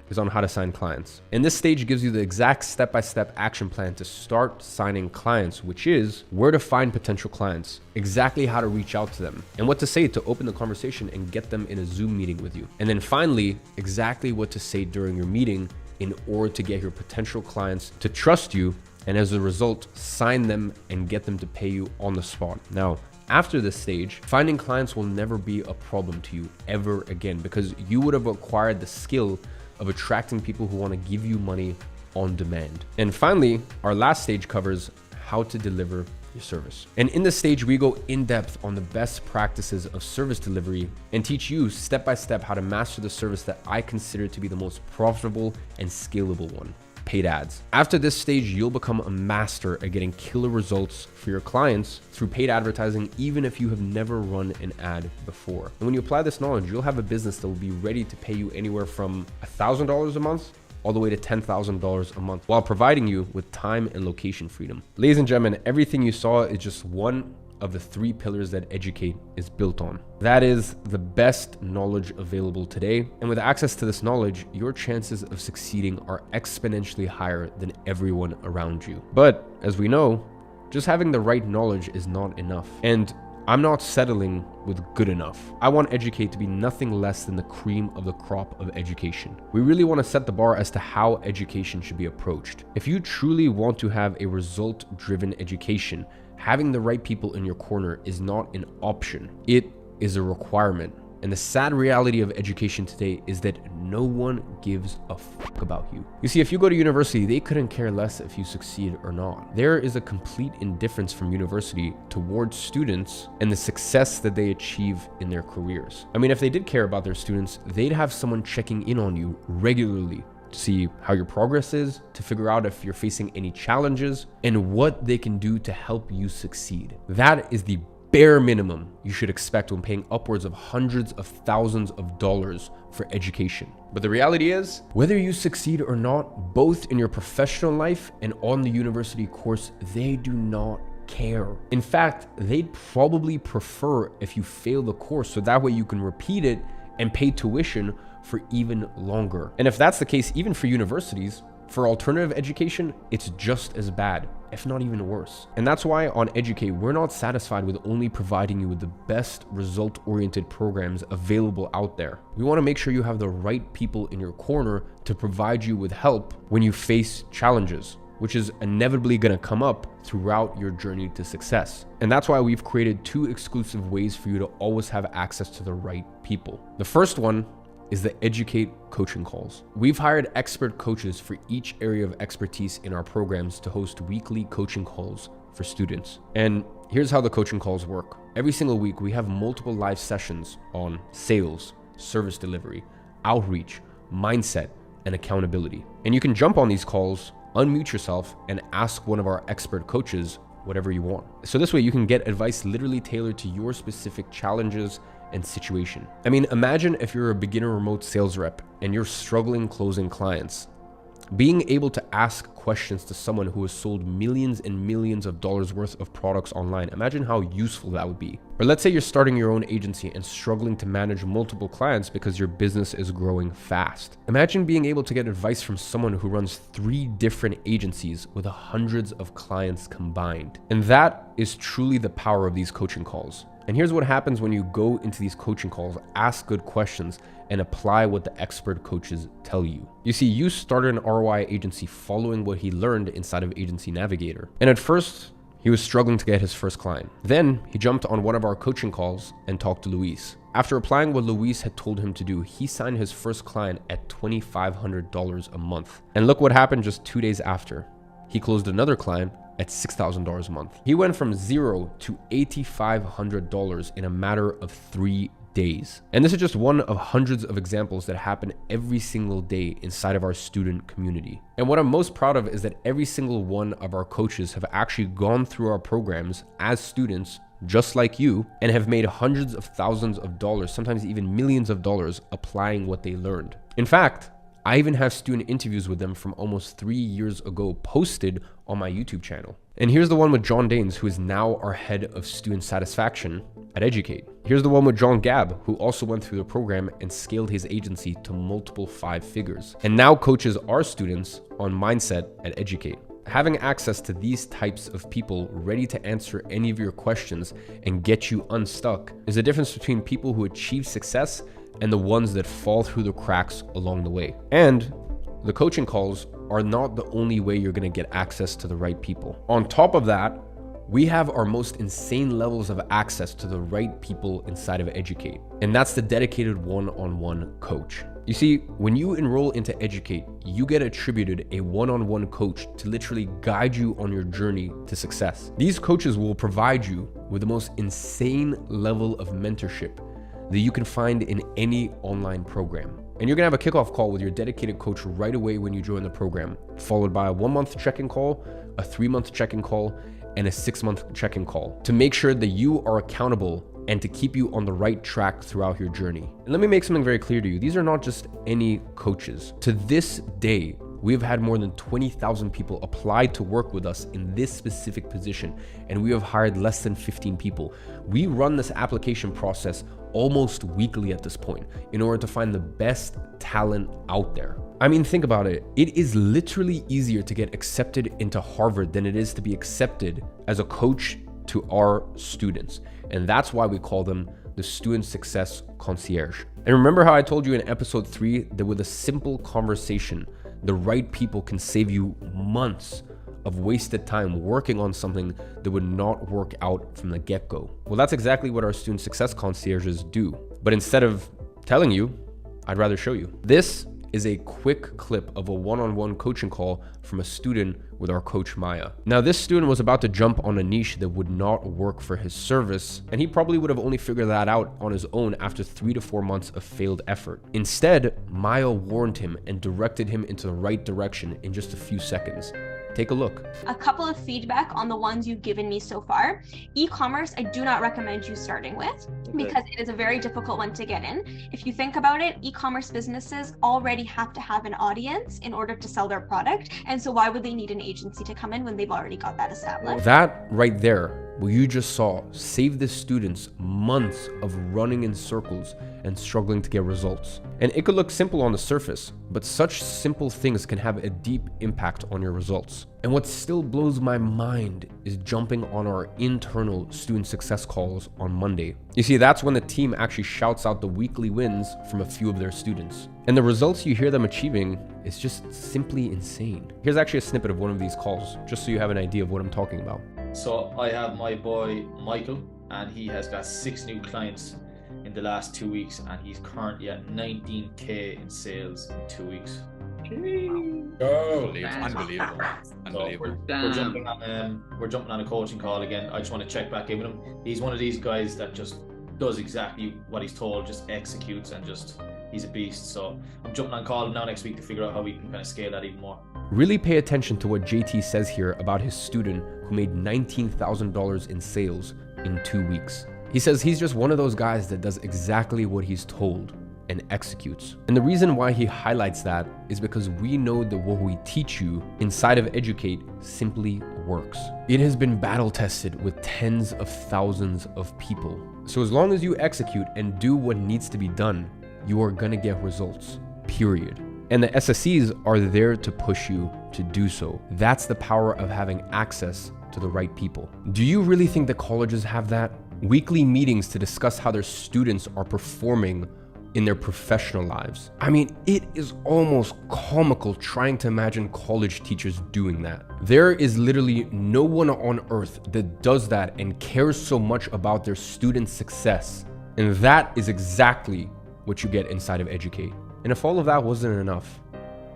is on how to sign clients. And this stage gives you the exact step-by-step action plan to start signing clients, which is where to find potential clients, exactly how to reach out to them, and what to say to open the conversation and get them in a Zoom meeting with you. And then finally, exactly what to say during your meeting in order to get your potential clients to trust you, and as a result, sign them and get them to pay you on the spot. Now, after this stage, finding clients will never be a problem to you ever again, because you would have acquired the skill of attracting people who want to give you money on demand. And finally, our last stage covers how to deliver your service. And in this stage, we go in depth on the best practices of service delivery and teach you step by step how to master the service that I consider to be the most profitable and scalable one: paid ads. After this stage, you'll become a master at getting killer results for your clients through paid advertising, even if you have never run an ad before. And when you apply this knowledge, you'll have a business that will be ready to pay you anywhere from $1,000 a month all the way to $10,000 a month, while providing you with time and location freedom. Ladies and gentlemen, everything you saw is just one of the 3 pillars that Educate is built on. That is the best knowledge available today. And with access to this knowledge, your chances of succeeding are exponentially higher than everyone around you. But as we know, just having the right knowledge is not enough. And I'm not settling with good enough. I want Educate to be nothing less than the cream of the crop of education. We really want to set the bar as to how education should be approached. If you truly want to have a result-driven education, having the right people in your corner is not an option. It is a requirement. And the sad reality of education today is that no one gives a fuck about you. You see, if you go to university, they couldn't care less if you succeed or not. There is a complete indifference from university towards students and the success that they achieve in their careers. I mean, if they did care about their students, they'd have someone checking in on you regularly to see how your progress is, to figure out if you're facing any challenges, and what they can do to help you succeed. That is the bare minimum you should expect when paying upwards of hundreds of thousands of dollars for education. But the reality is, whether you succeed or not, both in your professional life and on the university course, they do not care. In fact, they'd probably prefer if you fail the course, so that way you can repeat it and pay tuition for even longer. And if that's the case, even for universities, for alternative education, it's just as bad, if not even worse. And that's why on Educate, we're not satisfied with only providing you with the best result-oriented programs available out there. We want to make sure you have the right people in your corner to provide you with help when you face challenges, which is inevitably going to come up throughout your journey to success. And that's why we've created 2 exclusive ways for you to always have access to the right people. The first one is the Educate coaching calls. We've hired expert coaches for each area of expertise in our programs to host weekly coaching calls for students. And here's how the coaching calls work. Every single week, we have multiple live sessions on sales, service delivery, outreach, mindset, and accountability. And you can jump on these calls, unmute yourself, and ask one of our expert coaches whatever you want. So this way you can get advice literally tailored to your specific challenges and situation. I mean, imagine if you're a beginner remote sales rep and you're struggling closing clients. Being able to ask questions to someone who has sold millions and millions of dollars worth of products online, imagine how useful that would be. Or let's say you're starting your own agency and struggling to manage multiple clients because your business is growing fast. Imagine being able to get advice from someone who runs 3 different agencies with hundreds of clients combined. And that is truly the power of these coaching calls. And here's what happens when you go into these coaching calls, ask good questions, and apply what the expert coaches tell you. You see, you started an ROI agency following what he learned inside of Agency Navigator. And at first, he was struggling to get his first client. Then he jumped on one of our coaching calls and talked to Luis. After applying what Luis had told him to do, he signed his first client at $2,500 a month. And look what happened just 2 days after. He closed another client at $6,000 a month. He went from $0 to $8,500 in a matter of 3 days. And this is just one of hundreds of examples that happen every single day inside of our student community. And what I'm most proud of is that every single one of our coaches have actually gone through our programs as students, just like you, and have made hundreds of thousands of dollars, sometimes even millions of dollars, applying what they learned. In fact, I even have student interviews with them from almost 3 years ago posted on my YouTube channel. And here's the one with John Danes, who is now our head of student satisfaction at Educate. Here's the one with John Gabb, who also went through the program and scaled his agency to multiple 5 figures, and now coaches our students on mindset at Educate. Having access to these types of people ready to answer any of your questions and get you unstuck is the difference between people who achieve success and the ones that fall through the cracks along the way. And the coaching calls are not the only way you're going to get access to the right people. On top of that, we have our most insane levels of access to the right people inside of Educate. And that's the dedicated one-on-one coach. You see, when you enroll into Educate, you get attributed a one-on-one coach to literally guide you on your journey to success. These coaches will provide you with the most insane level of mentorship that you can find in any online program. And you're gonna have a kickoff call with your dedicated coach right away when you join the program, followed by a 1-month check-in call, a 3-month check-in call, and a 6-month check-in call to make sure that you are accountable and to keep you on the right track throughout your journey. And let me make something very clear to you. These are not just any coaches. To this day, we've had more than 20,000 people apply to work with us in this specific position, and we have hired less than 15 people. We run this application process almost weekly at this point in order to find the best talent out there. I mean, think about it. It is literally easier to get accepted into Harvard than it is to be accepted as a coach to our students. And that's why we call them the Student Success Concierge. And remember how I told you in episode 3 that with a simple conversation, the right people can save you months of wasted time working on something that would not work out from the get-go. Well, that's exactly what our Student Success Concierges do. But instead of telling you, I'd rather show you. This is a quick clip of a one-on-one coaching call from a student with our coach Maya. Now, this student was about to jump on a niche that would not work for his service, and he probably would have only figured that out on his own after 3 to 4 months of failed effort. Instead, Maya warned him and directed him into the right direction in just a few seconds. Take a look. A couple of feedback on the ones you've given me so far. E-commerce, I do not recommend you starting with because it is a very difficult one to get in. If you think about it, e-commerce businesses already have to have an audience in order to sell their product. And so why would they need an agency to come in when they've already got that established? That right there, what you just saw, saved the students months of running in circles and struggling to get results. And it could look simple on the surface, but such simple things can have a deep impact on your results. And what still blows my mind is jumping on our internal student success calls on Monday. You see, that's when the team actually shouts out the weekly wins from a few of their students. And the results you hear them achieving is just simply insane. Here's actually a snippet of one of these calls, just so you have an idea of what I'm talking about. So I have my boy Michael, and he has got 6 new clients in the last 2 weeks, and he's currently at 19k in sales in 2 weeks. Oh, unbelievable. Unbelievable. We're jumping on a coaching call again. I just want to check back in with him. He's one of these guys that just does exactly what he's told, just executes, and he's a beast. So I'm jumping on call now next week to figure out how we can kind of scale that even more. Really pay attention to what JT says here about his student who made $19,000 in sales in 2 weeks. He says he's just one of those guys that does exactly what he's told and executes. And the reason why he highlights that is because we know that what we teach you inside of Educate simply works. It has been battle tested with tens of thousands of people. So as long as you execute and do what needs to be done, you are gonna get results, period. And the SSCs are there to push you to do so. That's the power of having access to the right people. Do you really think that colleges have that? Weekly meetings to discuss how their students are performing in their professional lives. I mean, it is almost comical trying to imagine college teachers doing that. There is literally no one on earth that does that and cares so much about their students' success. And that is exactly what you get inside of Educate. And if all of that wasn't enough,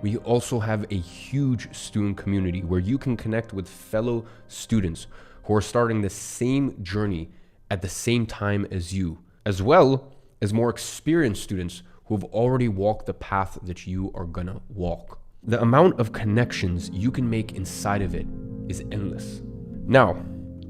we also have a huge student community where you can connect with fellow students who are starting the same journey at the same time as you, as well as more experienced students who have already walked the path that you are gonna walk. The amount of connections you can make inside of it is endless. Now,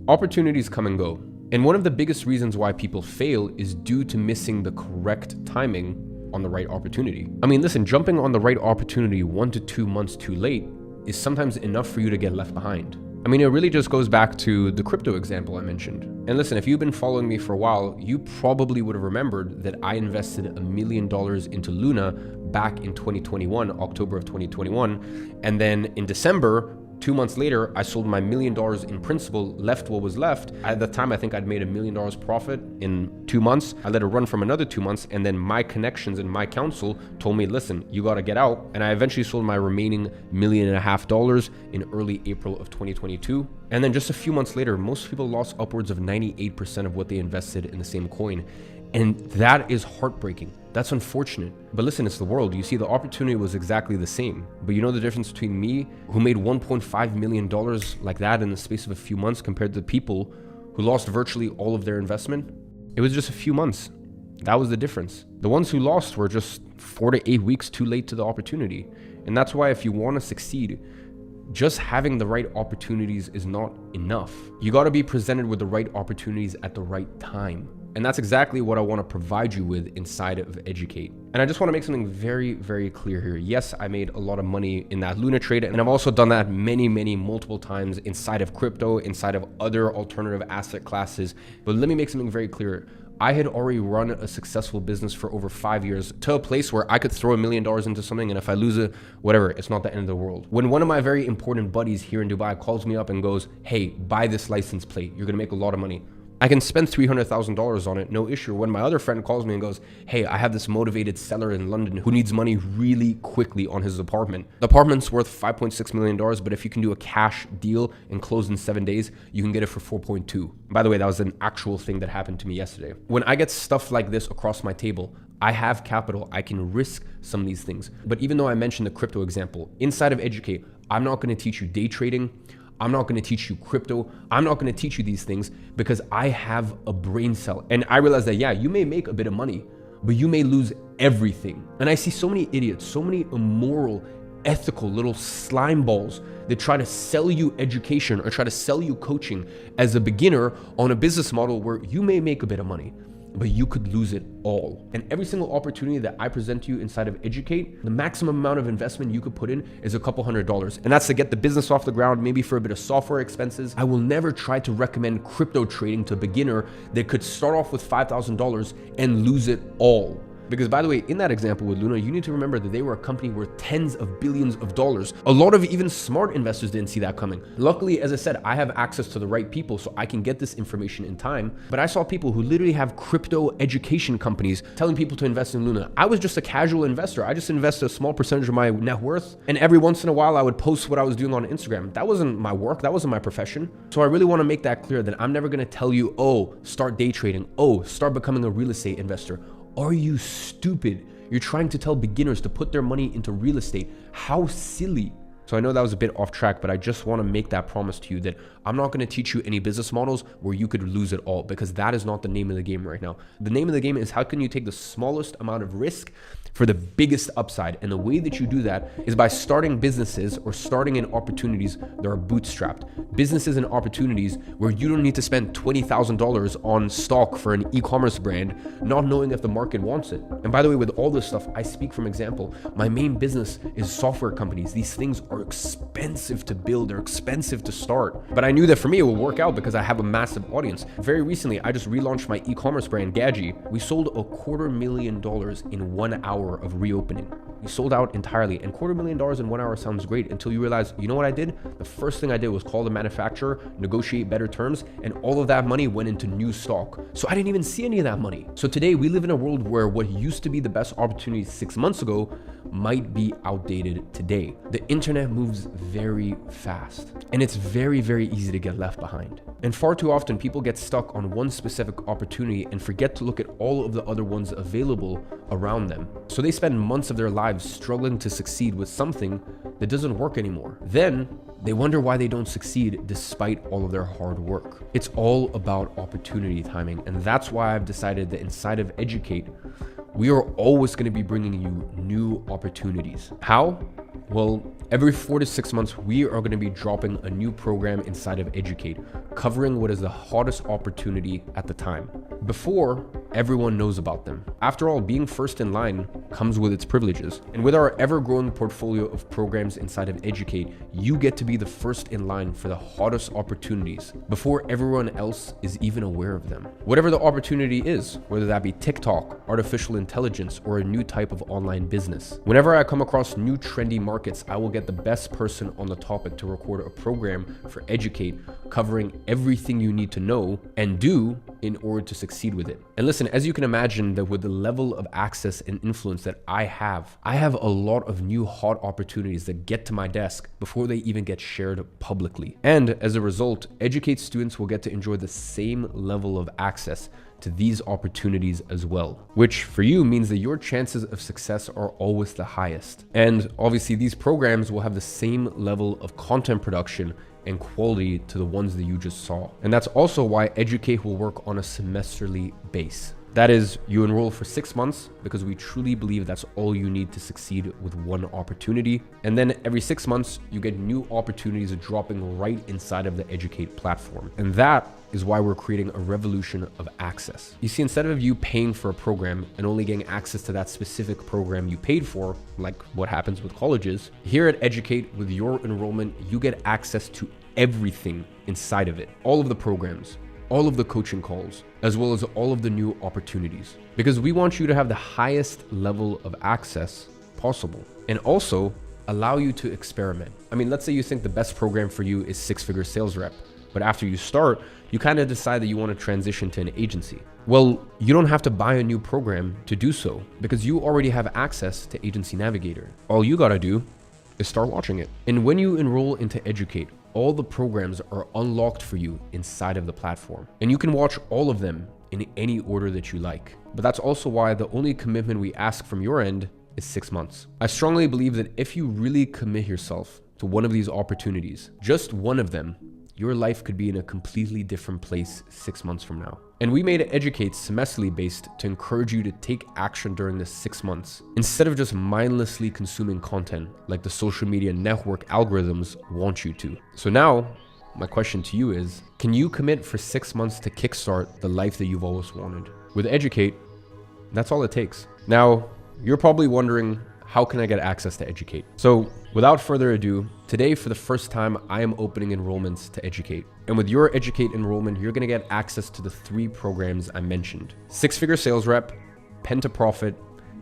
opportunities come and go. And one of the biggest reasons why people fail is due to missing the correct timing on the right opportunity. I mean, listen, jumping on the right opportunity 1 to 2 months too late is sometimes enough for you to get left behind. I mean, it really just goes back to the crypto example I mentioned. And listen, if you've been following me for a while, you probably would have remembered that I invested $1 million into Luna back in 2021, October of 2021. And then in December, 2 months later, I sold my $1 million in principal, left what was left. At the time, I think I'd made $1 million profit in 2 months. I let it run from another 2 months, and then my connections and my counsel told me, listen, you gotta get out. And I eventually sold my remaining $1.5 million in early April of 2022. And then just a few months later, most people lost upwards of 98% of what they invested in the same coin. And that is heartbreaking. That's unfortunate. But listen, it's the world. You see, the opportunity was exactly the same. But you know the difference between me, who made $1.5 million like that in the space of a few months, compared to the people who lost virtually all of their investment? It was just a few months. That was the difference. The ones who lost were just 4 to 8 weeks too late to the opportunity. And that's why if you want to succeed, just having the right opportunities is not enough. You got to be presented with the right opportunities at the right time. And that's exactly what I want to provide you with inside of Educate. And I just want to make something very, very clear here. Yes, I made a lot of money in that Luna trade, and I've also done that many, multiple times inside of crypto, inside of other alternative asset classes. But let me make something very clear. I had already run a successful business for over 5 years to a place where I could throw $1 million into something, and if I lose it, whatever, it's not the end of the world. When one of my very important buddies here in Dubai calls me up and goes, hey, buy this license plate, you're gonna make a lot of money, I can spend $300,000 on it, no issue. When my other friend calls me and goes, hey, I have this motivated seller in London who needs money really quickly on his apartment. The apartment's worth $5.6 million, but if you can do a cash deal and close in 7 days, you can get it for 4.2. By the way, that was an actual thing that happened to me yesterday. When I get stuff like this across my table, I have capital, I can risk some of these things. But even though I mentioned the crypto example, inside of Educate, I'm not gonna teach you day trading. I'm not going to teach you crypto. I'm not going to teach you these things because I have a brain cell. And I realize that, yeah, you may make a bit of money, but you may lose everything. And I see so many idiots, so many immoral, ethical little slime balls that try to sell you education or try to sell you coaching as a beginner on a business model where you may make a bit of money, but you could lose it all. And every single opportunity that I present to you inside of Educate, the maximum amount of investment you could put in is a couple $100. And that's to get the business off the ground, maybe for a bit of software expenses. I will never try to recommend crypto trading to a beginner that could start off with $5,000 and lose it all. Because by the way, in that example with Luna, you need to remember that they were a company worth tens of billions of dollars. A lot of even smart investors didn't see that coming. Luckily, as I said, I have access to the right people so I can get this information in time. But I saw people who literally have crypto education companies telling people to invest in Luna. I was just a casual investor. I just invested a small percentage of my net worth. And every once in a while, I would post what I was doing on Instagram. That wasn't my work. That wasn't my profession. So I really want to make that clear that I'm never going to tell you, oh, start day trading. Oh, start becoming a real estate investor. Are you stupid? You're trying to tell beginners to put their money into real estate. How silly. So I know that was a bit off track, but I just want to make that promise to you that I'm not going to teach you any business models where you could lose it all, because that is not the name of the game right now. The name of the game is how can you take the smallest amount of risk for the biggest upside. And the way that you do that is by starting businesses or starting in opportunities that are bootstrapped. Businesses and opportunities where you don't need to spend $20,000 on stock for an e-commerce brand, not knowing if the market wants it. And by the way, with all this stuff, I speak from example. My main business is software companies. These things are expensive to build, they're expensive to start. But I knew that for me, it would work out because I have a massive audience. Very recently, I just relaunched my e-commerce brand, Gadzhi. We sold $250,000 in 1 hour of reopening. We sold out entirely, and $250,000 in 1 hour sounds great until you realize, you know what I did? The first thing I did was call the manufacturer, negotiate better terms, and all of that money went into new stock. So I didn't even see any of that money. So today we live in a world where what used to be the best opportunity 6 months ago might be outdated today. The internet moves very fast, and it's very, very easy to get left behind. And far too often people get stuck on one specific opportunity and forget to look at all of the other ones available around them. So they spend months of their lives struggling to succeed with something that doesn't work anymore. Then they wonder why they don't succeed despite all of their hard work. It's all about opportunity timing, and that's why I've decided that inside of Educate, we are always going to be bringing you new opportunities. How? Well, every 4 to 6 months, we are going to be dropping a new program inside of Educate, covering what is the hottest opportunity at the time, before everyone knows about them. After all, being first in line comes with its privileges. And with our ever-growing portfolio of programs inside of Educate, you get to be the first in line for the hottest opportunities before everyone else is even aware of them. Whatever the opportunity is, whether that be TikTok, artificial intelligence, or a new type of online business. Whenever I come across new trendy markets, I will get the best person on the topic to record a program for Educate, covering everything you need to know and do in order to succeed with it. And listen, listen, as you can imagine, that with the level of access and influence that I have a lot of new hot opportunities that get to my desk before they even get shared publicly. And as a result, Educate students will get to enjoy the same level of access to these opportunities as well, which for you means that your chances of success are always the highest. And obviously these programs will have the same level of content production and quality to the ones that you just saw. And that's also why Educate will work on a semesterly base. That is, you enroll for 6 months because we truly believe that's all you need to succeed with one opportunity. And then every 6 months, you get new opportunities dropping right inside of the Educate platform. And that is why we're creating a revolution of access. You see, instead of you paying for a program and only getting access to that specific program you paid for, like what happens with colleges, here at Educate, with your enrollment, you get access to everything inside of it. All of the programs, all of the coaching calls, as well as all of the new opportunities. Because we want you to have the highest level of access possible and also allow you to experiment. I mean, let's say you think the best program for you is 6-figure sales rep, but after you start, you kind of decide that you want to transition to an agency. Well, you don't have to buy a new program to do so because you already have access to Agency Navigator. All you gotta do is start watching it. And when you enroll into Educate, all the programs are unlocked for you inside of the platform. And you can watch all of them in any order that you like. But that's also why the only commitment we ask from your end is 6 months. I strongly believe that if you really commit yourself to one of these opportunities, just one of them, your life could be in a completely different place 6 months from now. And we made Educate semesterly based to encourage you to take action during the 6 months, instead of just mindlessly consuming content like the social media network algorithms want you to. So now, my question to you is, can you commit for 6 months to kickstart the life that you've always wanted? With Educate, that's all it takes. Now, you're probably wondering, how can I get access to Educate? So without further ado, today for the first time, I am opening enrollments to Educate. And with your Educate enrollment, you're gonna get access to the 3 programs I mentioned: 6-figure sales rep, Pen to Profit,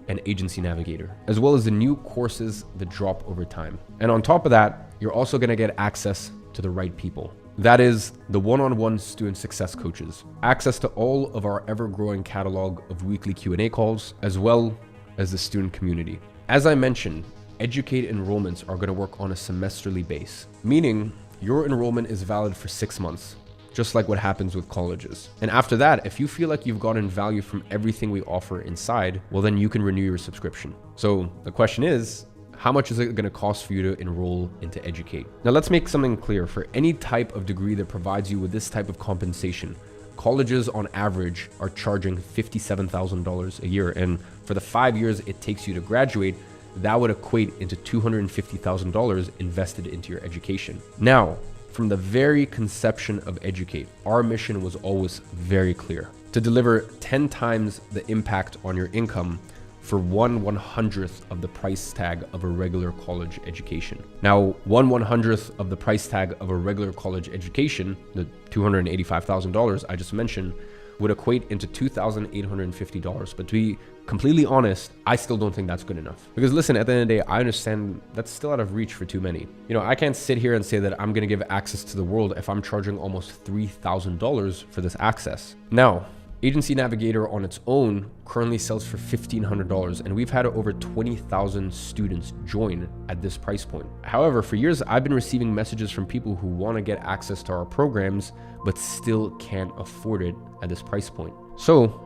and Agency Navigator, as well as the new courses that drop over time. And on top of that, you're also gonna get access to the right people. That is the one-on-one student success coaches, access to all of our ever-growing catalog of weekly Q&A calls, as well as the student community. As I mentioned, Educate enrollments are going to work on a semesterly base, meaning your enrollment is valid for 6 months, just like what happens with colleges. And after that, if you feel like you've gotten value from everything we offer inside, well, then you can renew your subscription. So the question is, how much is it going to cost for you to enroll into Educate? Now let's make something clear. For any type of degree that provides you with this type of compensation, colleges on average are charging $57,000 a year. And for the 5 years it takes you to graduate, that would equate into $250,000 invested into your education. Now, from the very conception of Educate, our mission was always very clear: to deliver 10 times the impact on your income for 1/100th of the price tag of a regular college education. Now, 1/100th of the price tag of a regular college education, the $285,000 I just mentioned, would equate into $2,850. But to be completely honest, I still don't think that's good enough. Because listen, at the end of the day, I understand that's still out of reach for too many. You know, I can't sit here and say that I'm gonna give access to the world if I'm charging almost $3,000 for this access. Now, Agency Navigator on its own currently sells for $1,500, and we've had over 20,000 students join at this price point. However, for years, I've been receiving messages from people who want to get access to our programs, but still can't afford it at this price point. So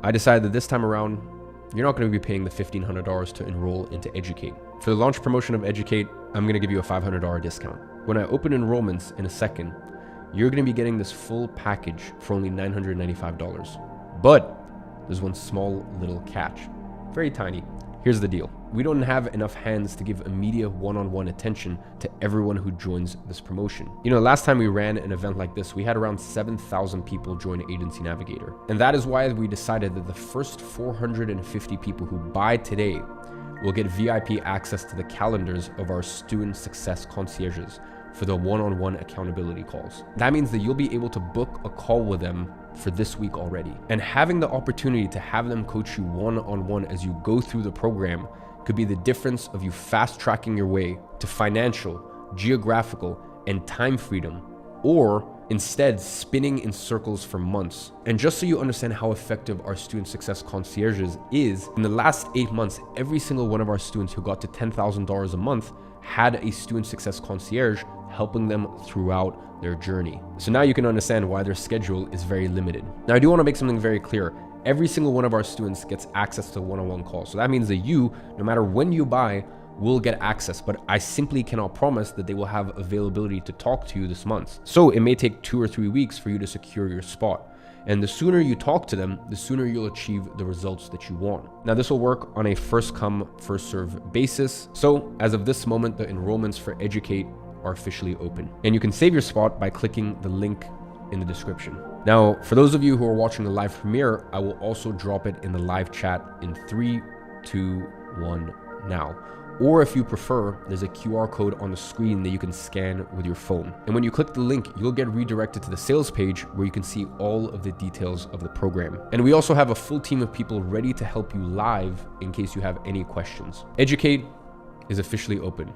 I decided that this time around, you're not going to be paying the $1,500 to enroll into Educate. For the launch promotion of Educate, I'm going to give you a $500 discount. When I open enrollments in a second, you're going to be getting this full package for only $995. But there's one small little catch. Very tiny. Here's the deal. We don't have enough hands to give immediate one-on-one attention to everyone who joins this promotion. You know, last time we ran an event like this, we had around 7,000 people join Agency Navigator. And that is why we decided that the first 450 people who buy today will get VIP access to the calendars of our student success concierges for the one-on-one accountability calls. That means that you'll be able to book a call with them for this week already. And having the opportunity to have them coach you one-on-one as you go through the program could be the difference of you fast-tracking your way to financial, geographical, and time freedom, or instead spinning in circles for months. And just so you understand how effective our student success concierges is, in the last 8 months, every single one of our students who got to $10,000 a month had a student success concierge helping them throughout their journey. So now you can understand why their schedule is very limited. Now, I do want to make something very clear. Every single one of our students gets access to one-on-one calls. So that means that you, no matter when you buy, will get access, but I simply cannot promise that they will have availability to talk to you this month. So it may take 2 or 3 weeks for you to secure your spot. And the sooner you talk to them, the sooner you'll achieve the results that you want. Now, this will work on a first come, first serve basis. So as of this moment, the enrollments for Educate are officially open. And you can save your spot by clicking the link in the description. Now, for those of you who are watching the live premiere, I will also drop it in the live chat in 3, 2, 1 now. Or if you prefer, there's a QR code on the screen that you can scan with your phone. And when you click the link, you'll get redirected to the sales page where you can see all of the details of the program. And we also have a full team of people ready to help you live in case you have any questions. Educate is officially open.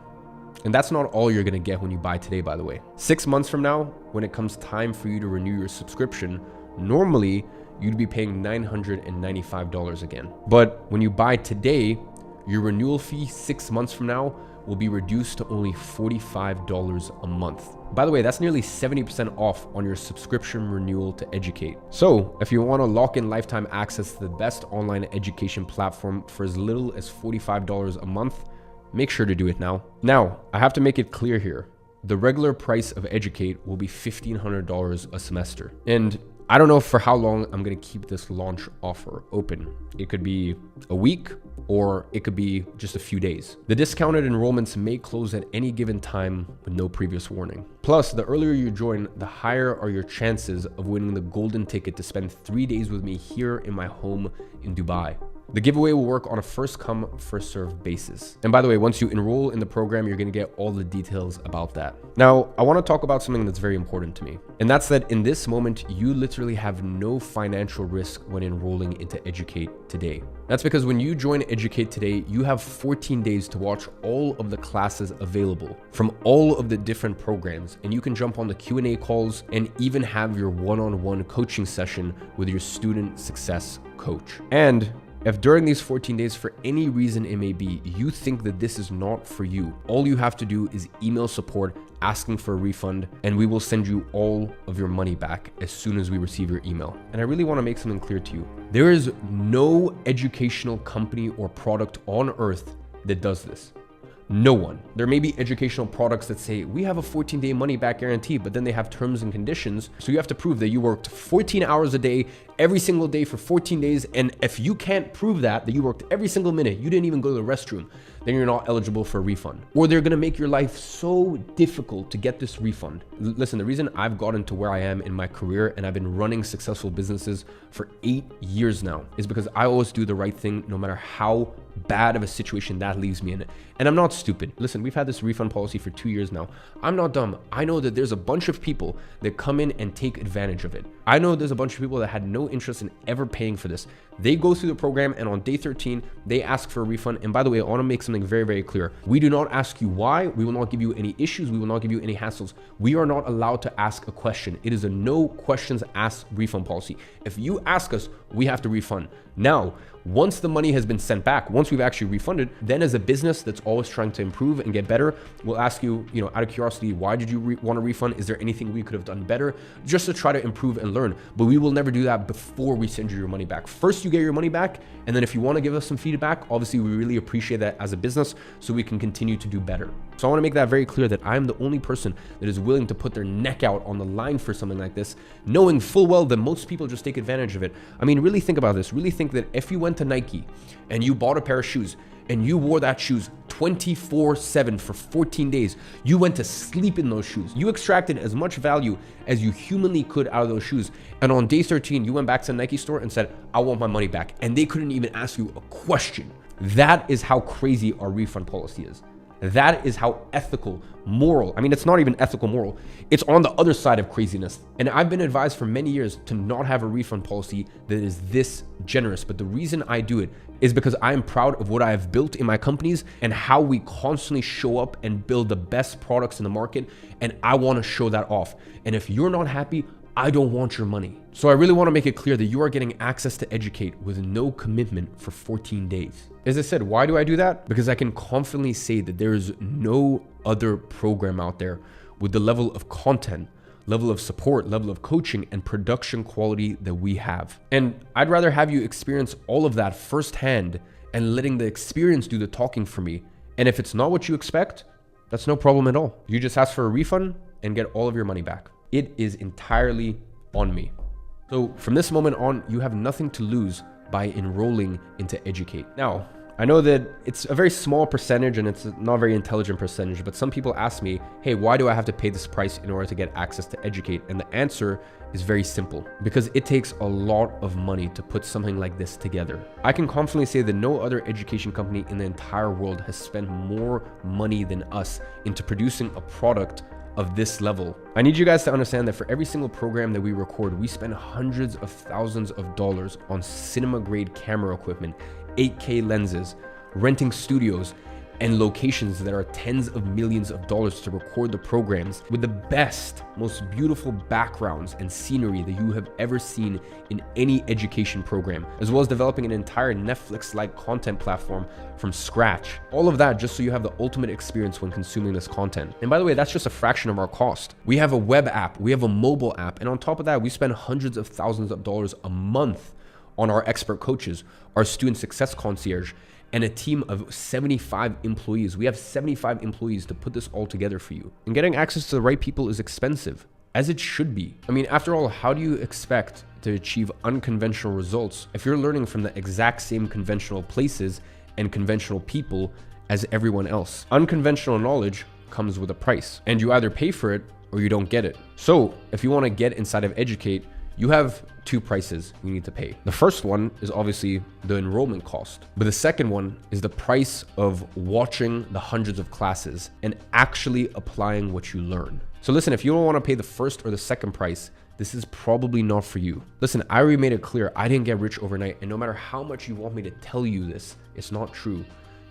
And that's not all you're gonna get when you buy today, by the way. 6 months from now, when it comes time for you to renew your subscription, normally you'd be paying $995 again. But when you buy today, your renewal fee 6 months from now will be reduced to only $45 a month. By the way, that's nearly 70% off on your subscription renewal to Educate. So if you want to lock in lifetime access to the best online education platform for as little as $45 a month, make sure to do it now. Now, I have to make it clear here. The regular price of Educate will be $1,500 a semester. And I don't know for how long I'm going to keep this launch offer open. It could be a week, or it could be just a few days. The discounted enrollments may close at any given time with no previous warning. Plus, the earlier you join, the higher are your chances of winning the golden ticket to spend 3 days with me here in my home in Dubai. The giveaway will work on a first come, first serve basis. And by the way, once you enroll in the program, you're gonna get all the details about that. Now, I wanna talk about something that's very important to me. And that's that in this moment, you literally have no financial risk when enrolling into Educate today. That's because when you join Educate today, you have 14 days to watch all of the classes available from all of the different programs. And you can jump on the Q&A calls and even have your one-on-one coaching session with your student success coach. And if during these 14 days, for any reason it may be, you think that this is not for you, all you have to do is email support asking for a refund, and we will send you all of your money back as soon as we receive your email. And I really want to make something clear to you. There is no educational company or product on earth that does this. No one. There may be educational products that say we have a 14-day money back guarantee, but then they have terms and conditions. So you have to prove that you worked 14 hours a day, every single day for 14 days. And if you can't prove that you worked every single minute, you didn't even go to the restroom, then you're not eligible for a refund. Or they're gonna make your life so difficult to get this refund. Listen, the reason I've gotten to where I am in my career and I've been running successful businesses for 8 years now is because I always do the right thing no matter how bad of a situation that leaves me in. And I'm not stupid. Listen, we've had this refund policy for 2 years now. I'm not dumb. I know that there's a bunch of people that come in and take advantage of it. I know there's a bunch of people that had no interest in ever paying for this. They go through the program and on day 13, they ask for a refund. And by the way, I want to make something very, very clear. We do not ask you why. We will not give you any issues. We will not give you any hassles. We are not allowed to ask a question. It is a no questions asked refund policy. If you ask us, we have to refund. Now, once the money has been sent back, once we've actually refunded, then as a business that's always trying to improve and get better, we'll ask you, out of curiosity, why did you want a refund? Is there anything we could have done better? Just to try to improve and learn. But we will never do that before we send you your money back. First, you get your money back. And then if you want to give us some feedback, obviously we really appreciate that as a business so we can continue to do better. So I want to make that very clear that I'm the only person that is willing to put their neck out on the line for something like this, knowing full well that most people just take advantage of it. I mean, really think about this. Really think that if you went to Nike and you bought a pair of shoes and you wore that shoes 24/7 for 14 days, you went to sleep in those shoes. You extracted as much value as you humanly could out of those shoes. And on day 13, you went back to the Nike store and said, I want my money back. And they couldn't even ask you a question. That is how crazy our refund policy is. That is how ethical, moral, I mean, it's not even ethical, moral. It's on the other side of craziness. And I've been advised for many years to not have a refund policy that is this generous. But the reason I do it is because I am proud of what I have built in my companies and how we constantly show up and build the best products in the market. And I want to show that off. And if you're not happy, I don't want your money. So I really want to make it clear that you are getting access to educate with no commitment for 14 days. As I said, why do I do that? Because I can confidently say that there is no other program out there with the level of content, level of support, level of coaching, and production quality that we have. And I'd rather have you experience all of that firsthand and letting the experience do the talking for me. And if it's not what you expect, that's no problem at all. You just ask for a refund and get all of your money back. It is entirely on me. So from this moment on, you have nothing to lose by enrolling into Educate. Now, I know that it's a very small percentage and it's not a very intelligent percentage, but some people ask me, hey, why do I have to pay this price in order to get access to Educate? And the answer is very simple, because it takes a lot of money to put something like this together. I can confidently say that no other education company in the entire world has spent more money than us into producing a product of this level. I need you guys to understand that for every single program that we record, we spend hundreds of thousands of dollars on cinema grade camera equipment, 8K lenses, renting studios, and locations that are tens of millions of dollars to record the programs with the best, most beautiful backgrounds and scenery that you have ever seen in any education program, as well as developing an entire Netflix-like content platform from scratch. All of that just so you have the ultimate experience when consuming this content. And by the way, that's just a fraction of our cost. We have a web app, we have a mobile app, and on top of that, we spend hundreds of thousands of dollars a month on our expert coaches, our student success concierge, and a team of 75 employees. We have 75 employees to put this all together for you. And getting access to the right people is expensive, as it should be. I mean, after all, how do you expect to achieve unconventional results if you're learning from the exact same conventional places and conventional people as everyone else? Unconventional knowledge comes with a price, and you either pay for it or you don't get it. So if you want to get inside of Educate, you have two prices you need to pay. The first one is obviously the enrollment cost, but the second one is the price of watching the hundreds of classes and actually applying what you learn. So listen, if you don't want to pay the first or the second price, this is probably not for you. Listen, I already made it clear, I didn't get rich overnight, and no matter how much you want me to tell you this, it's not true.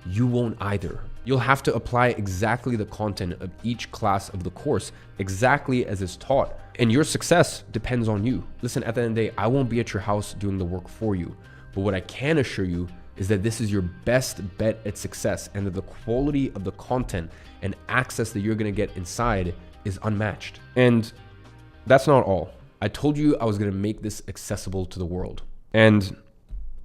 You won't either. You'll have to apply exactly the content of each class of the course, exactly as is taught. And your success depends on you. Listen, at the end of the day, I won't be at your house doing the work for you. But what I can assure you is that this is your best bet at success, and that the quality of the content and access that you're gonna get inside is unmatched. And that's not all. I told you I was gonna make this accessible to the world. And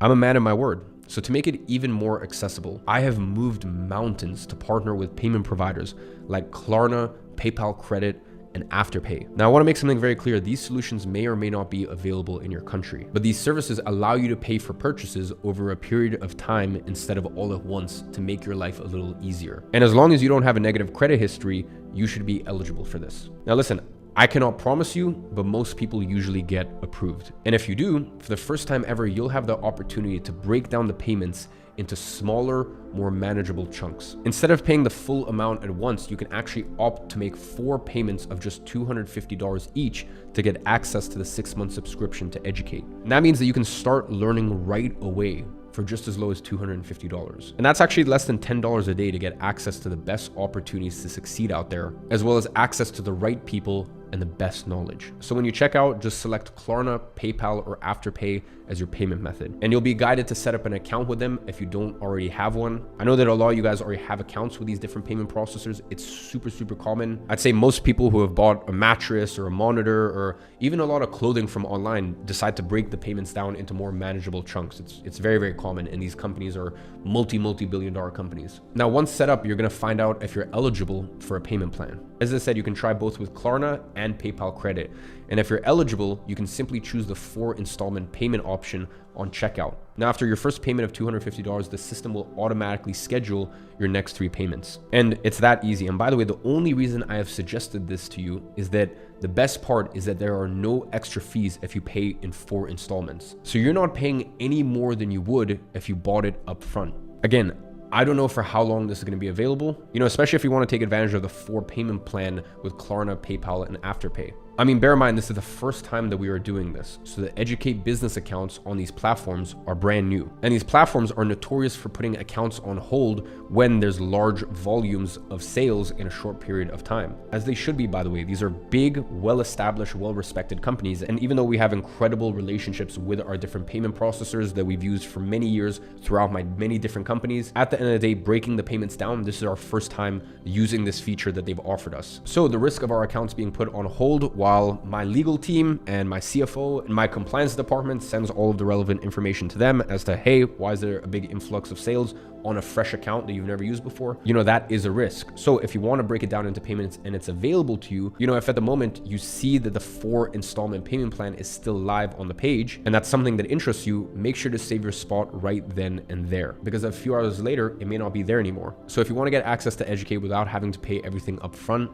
I'm a man of my word. So to make it even more accessible, I have moved mountains to partner with payment providers like Klarna, PayPal Credit, and Afterpay. Now, I want to make something very clear. These solutions may or may not be available in your country, but these services allow you to pay for purchases over a period of time instead of all at once to make your life a little easier. And as long as you don't have a negative credit history, you should be eligible for this. Now, listen, I cannot promise you, but most people usually get approved. And if you do, for the first time ever, you'll have the opportunity to break down the payments into smaller, more manageable chunks. Instead of paying the full amount at once, you can actually opt to make 4 payments of just $250 each to get access to the 6-month subscription to Educate. And that means that you can start learning right away for just as low as $250. And that's actually less than $10 a day to get access to the best opportunities to succeed out there, as well as access to the right people and the best knowledge. So when you check out, just select Klarna, PayPal, or Afterpay as your payment method. And you'll be guided to set up an account with them if you don't already have one. I know that a lot of you guys already have accounts with these different payment processors. It's super, super common. I'd say most people who have bought a mattress or a monitor or even a lot of clothing from online decide to break the payments down into more manageable chunks. It's very, very common, and these companies are multi-billion dollar companies. Now, once set up, you're gonna find out if you're eligible for a payment plan. As I said, you can try both with Klarna and PayPal Credit. And if you're eligible, you can simply choose the 4 installment payment option on checkout. Now, after your first payment of $250, the system will automatically schedule your next 3 payments. And it's that easy. And by the way, the only reason I have suggested this to you is that the best part is that there are no extra fees if you pay in 4 installments. So you're not paying any more than you would if you bought it up front. Again, I don't know for how long this is going to be available, especially if you want to take advantage of the 4 payment plan with Klarna, PayPal, and Afterpay. I mean, bear in mind, this is the first time that we are doing this. So the Educate business accounts on these platforms are brand new. And these platforms are notorious for putting accounts on hold when there's large volumes of sales in a short period of time. As they should be, by the way. These are big, well-established, well-respected companies. And even though we have incredible relationships with our different payment processors that we've used for many years throughout my many different companies, at the end of the day, breaking the payments down, this is our first time using this feature that they've offered us. So the risk of our accounts being put on hold while my legal team and my CFO and my compliance department sends all of the relevant information to them as to, hey, why is there a big influx of sales on a fresh account that you've never used before? That is a risk. So if you want to break it down into payments and it's available to you, if at the moment you see that the 4 installment payment plan is still live on the page and that's something that interests you, make sure to save your spot right then and there, because a few hours later, it may not be there anymore. So if you want to get access to Educate without having to pay everything up front,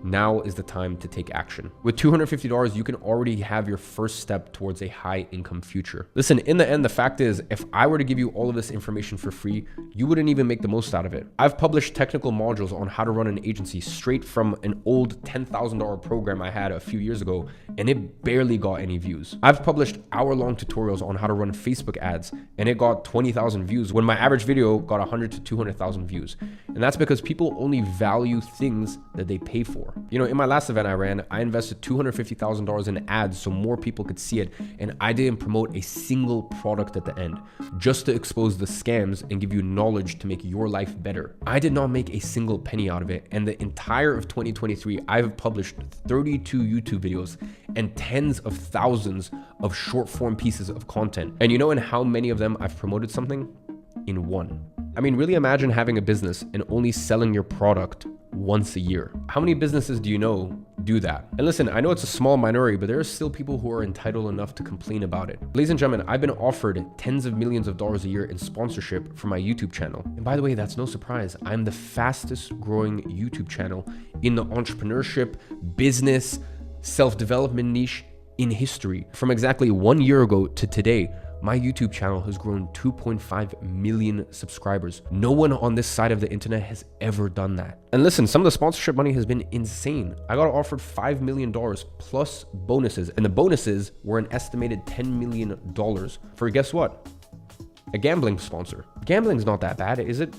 now is the time to take action. With $250, you can already have your first step towards a high income future. Listen, in the end, the fact is, if I were to give you all of this information for free, you wouldn't even make the most out of it. I've published technical modules on how to run an agency straight from an old $10,000 program I had a few years ago, and it barely got any views. I've published hour-long tutorials on how to run Facebook ads, and it got 20,000 views when my average video got 100 to 200,000 views. And that's because people only value things that they pay for. In my last event I ran, I invested $250,000 in ads so more people could see it, and I didn't promote a single product at the end, just to expose the scams and give you knowledge to make your life better. I did not make a single penny out of it, and the entire of 2023, I've published 32 YouTube videos and tens of thousands of short form pieces of content. And in how many of them I've promoted something? In 1. I mean, really imagine having a business and only selling your product once a year. How many businesses do you know do that? And listen, I know it's a small minority, but there are still people who are entitled enough to complain about it. Ladies and gentlemen, I've been offered tens of millions of dollars a year in sponsorship for my YouTube channel. And by the way, that's no surprise. I'm the fastest growing YouTube channel in the entrepreneurship, business, self-development niche in history. From exactly 1 year ago to today, my YouTube channel has grown 2.5 million subscribers. No one on this side of the internet has ever done that. And listen, some of the sponsorship money has been insane. I got offered $5 million plus bonuses, and the bonuses were an estimated $10 million for, guess what? A gambling sponsor. Gambling's not that bad, is it?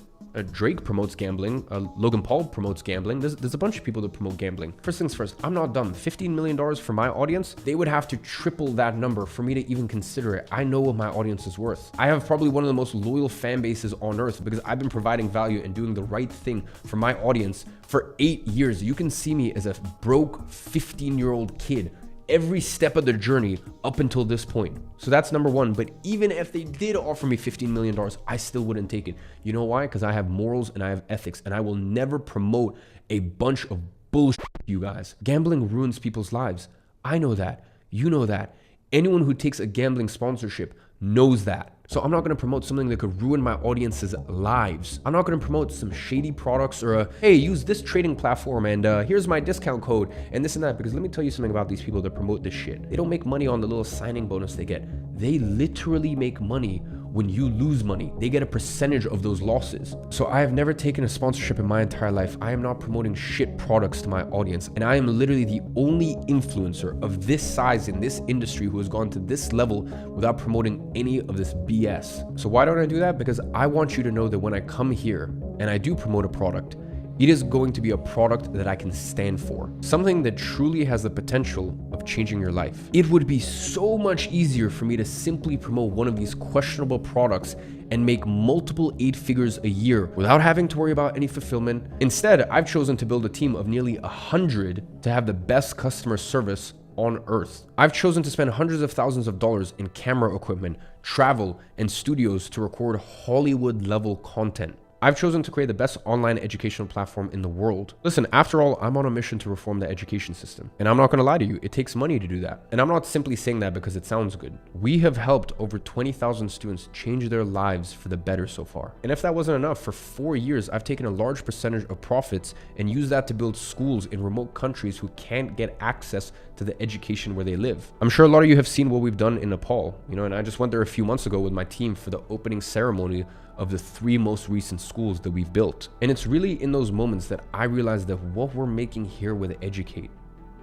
Drake promotes gambling, Logan Paul promotes gambling. There's a bunch of people that promote gambling. First things first, I'm not dumb. $15 million for my audience, they would have to triple that number for me to even consider it. I know what my audience is worth. I have probably one of the most loyal fan bases on earth because I've been providing value and doing the right thing for my audience for 8 years. You can see me as a broke 15-year-old kid every step of the journey up until this point. So that's number 1. But even if they did offer me $15 million, I still wouldn't take it. You know why? Because I have morals and I have ethics, and I will never promote a bunch of bullshit, you guys. Gambling ruins people's lives. I know that. You know that. Anyone who takes a gambling sponsorship knows that. So I'm not going to promote something that could ruin my audience's lives. I'm not going to promote some shady products or hey, use this trading platform and here's my discount code and this and that, because let me tell you something about these people that promote this shit. They don't make money on the little signing bonus they get. They literally make money when you lose money. They get a percentage of those losses. So I have never taken a sponsorship in my entire life. I am not promoting shit products to my audience. And I am literally the only influencer of this size in this industry who has gone to this level without promoting any of this BS. So why don't I do that? Because I want you to know that when I come here and I do promote a product, it is going to be a product that I can stand for. Something that truly has the potential of changing your life. It would be so much easier for me to simply promote one of these questionable products and make multiple 8 figures a year without having to worry about any fulfillment. Instead, I've chosen to build a team of nearly 100 to have the best customer service on earth. I've chosen to spend hundreds of thousands of dollars in camera equipment, travel, and studios to record Hollywood level content. I've chosen to create the best online educational platform in the world. Listen, after all, I'm on a mission to reform the education system. And I'm not gonna lie to you, it takes money to do that. And I'm not simply saying that because it sounds good. We have helped over 20,000 students change their lives for the better so far. And if that wasn't enough, for 4 years, I've taken a large percentage of profits and used that to build schools in remote countries who can't get access to the education where they live. I'm sure a lot of you have seen what we've done in Nepal, and I just went there a few months ago with my team for the opening ceremony of the 3 most recent schools that we've built. And it's really in those moments that I realized that what we're making here with Educate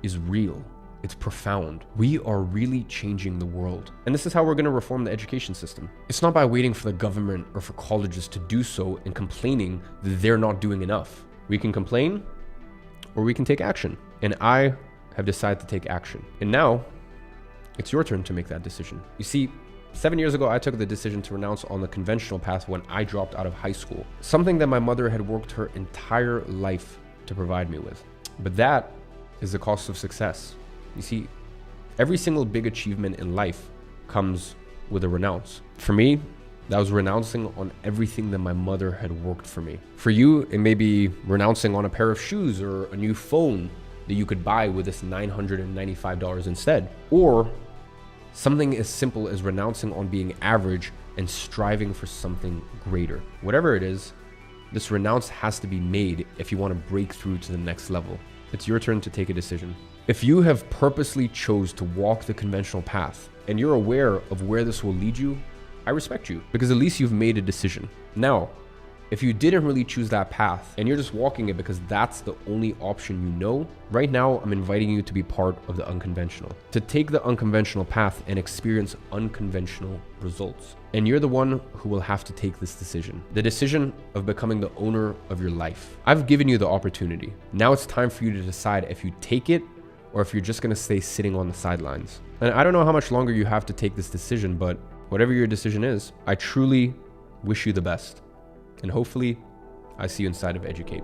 is real. It's profound. We are really changing the world. And this is how we're going to reform the education system. It's not by waiting for the government or for colleges to do so and complaining that they're not doing enough. We can complain or we can take action. And I have decided to take action. And now it's your turn to make that decision. You see, 7 years ago, I took the decision to renounce on the conventional path when I dropped out of high school, something that my mother had worked her entire life to provide me with. But that is the cost of success. You see, every single big achievement in life comes with a renounce. For me, that was renouncing on everything that my mother had worked for me. For you, it may be renouncing on a pair of shoes or a new phone that you could buy with this $995 instead. Or something as simple as renouncing on being average and striving for something greater. Whatever it is, this renounce has to be made if you want to break through to the next level. It's your turn to take a decision. If you have purposely chose to walk the conventional path and you're aware of where this will lead you, I respect you, because at least you've made a decision. Now, if you didn't really choose that path and you're just walking it because that's the only option you know, right now I'm inviting you to be part of the unconventional, to take the unconventional path and experience unconventional results. And you're the one who will have to take this decision, the decision of becoming the owner of your life. I've given you the opportunity. Now it's time for you to decide if you take it or if you're just gonna stay sitting on the sidelines. And I don't know how much longer you have to take this decision, but whatever your decision is, I truly wish you the best. And hopefully, I see you inside of Educate.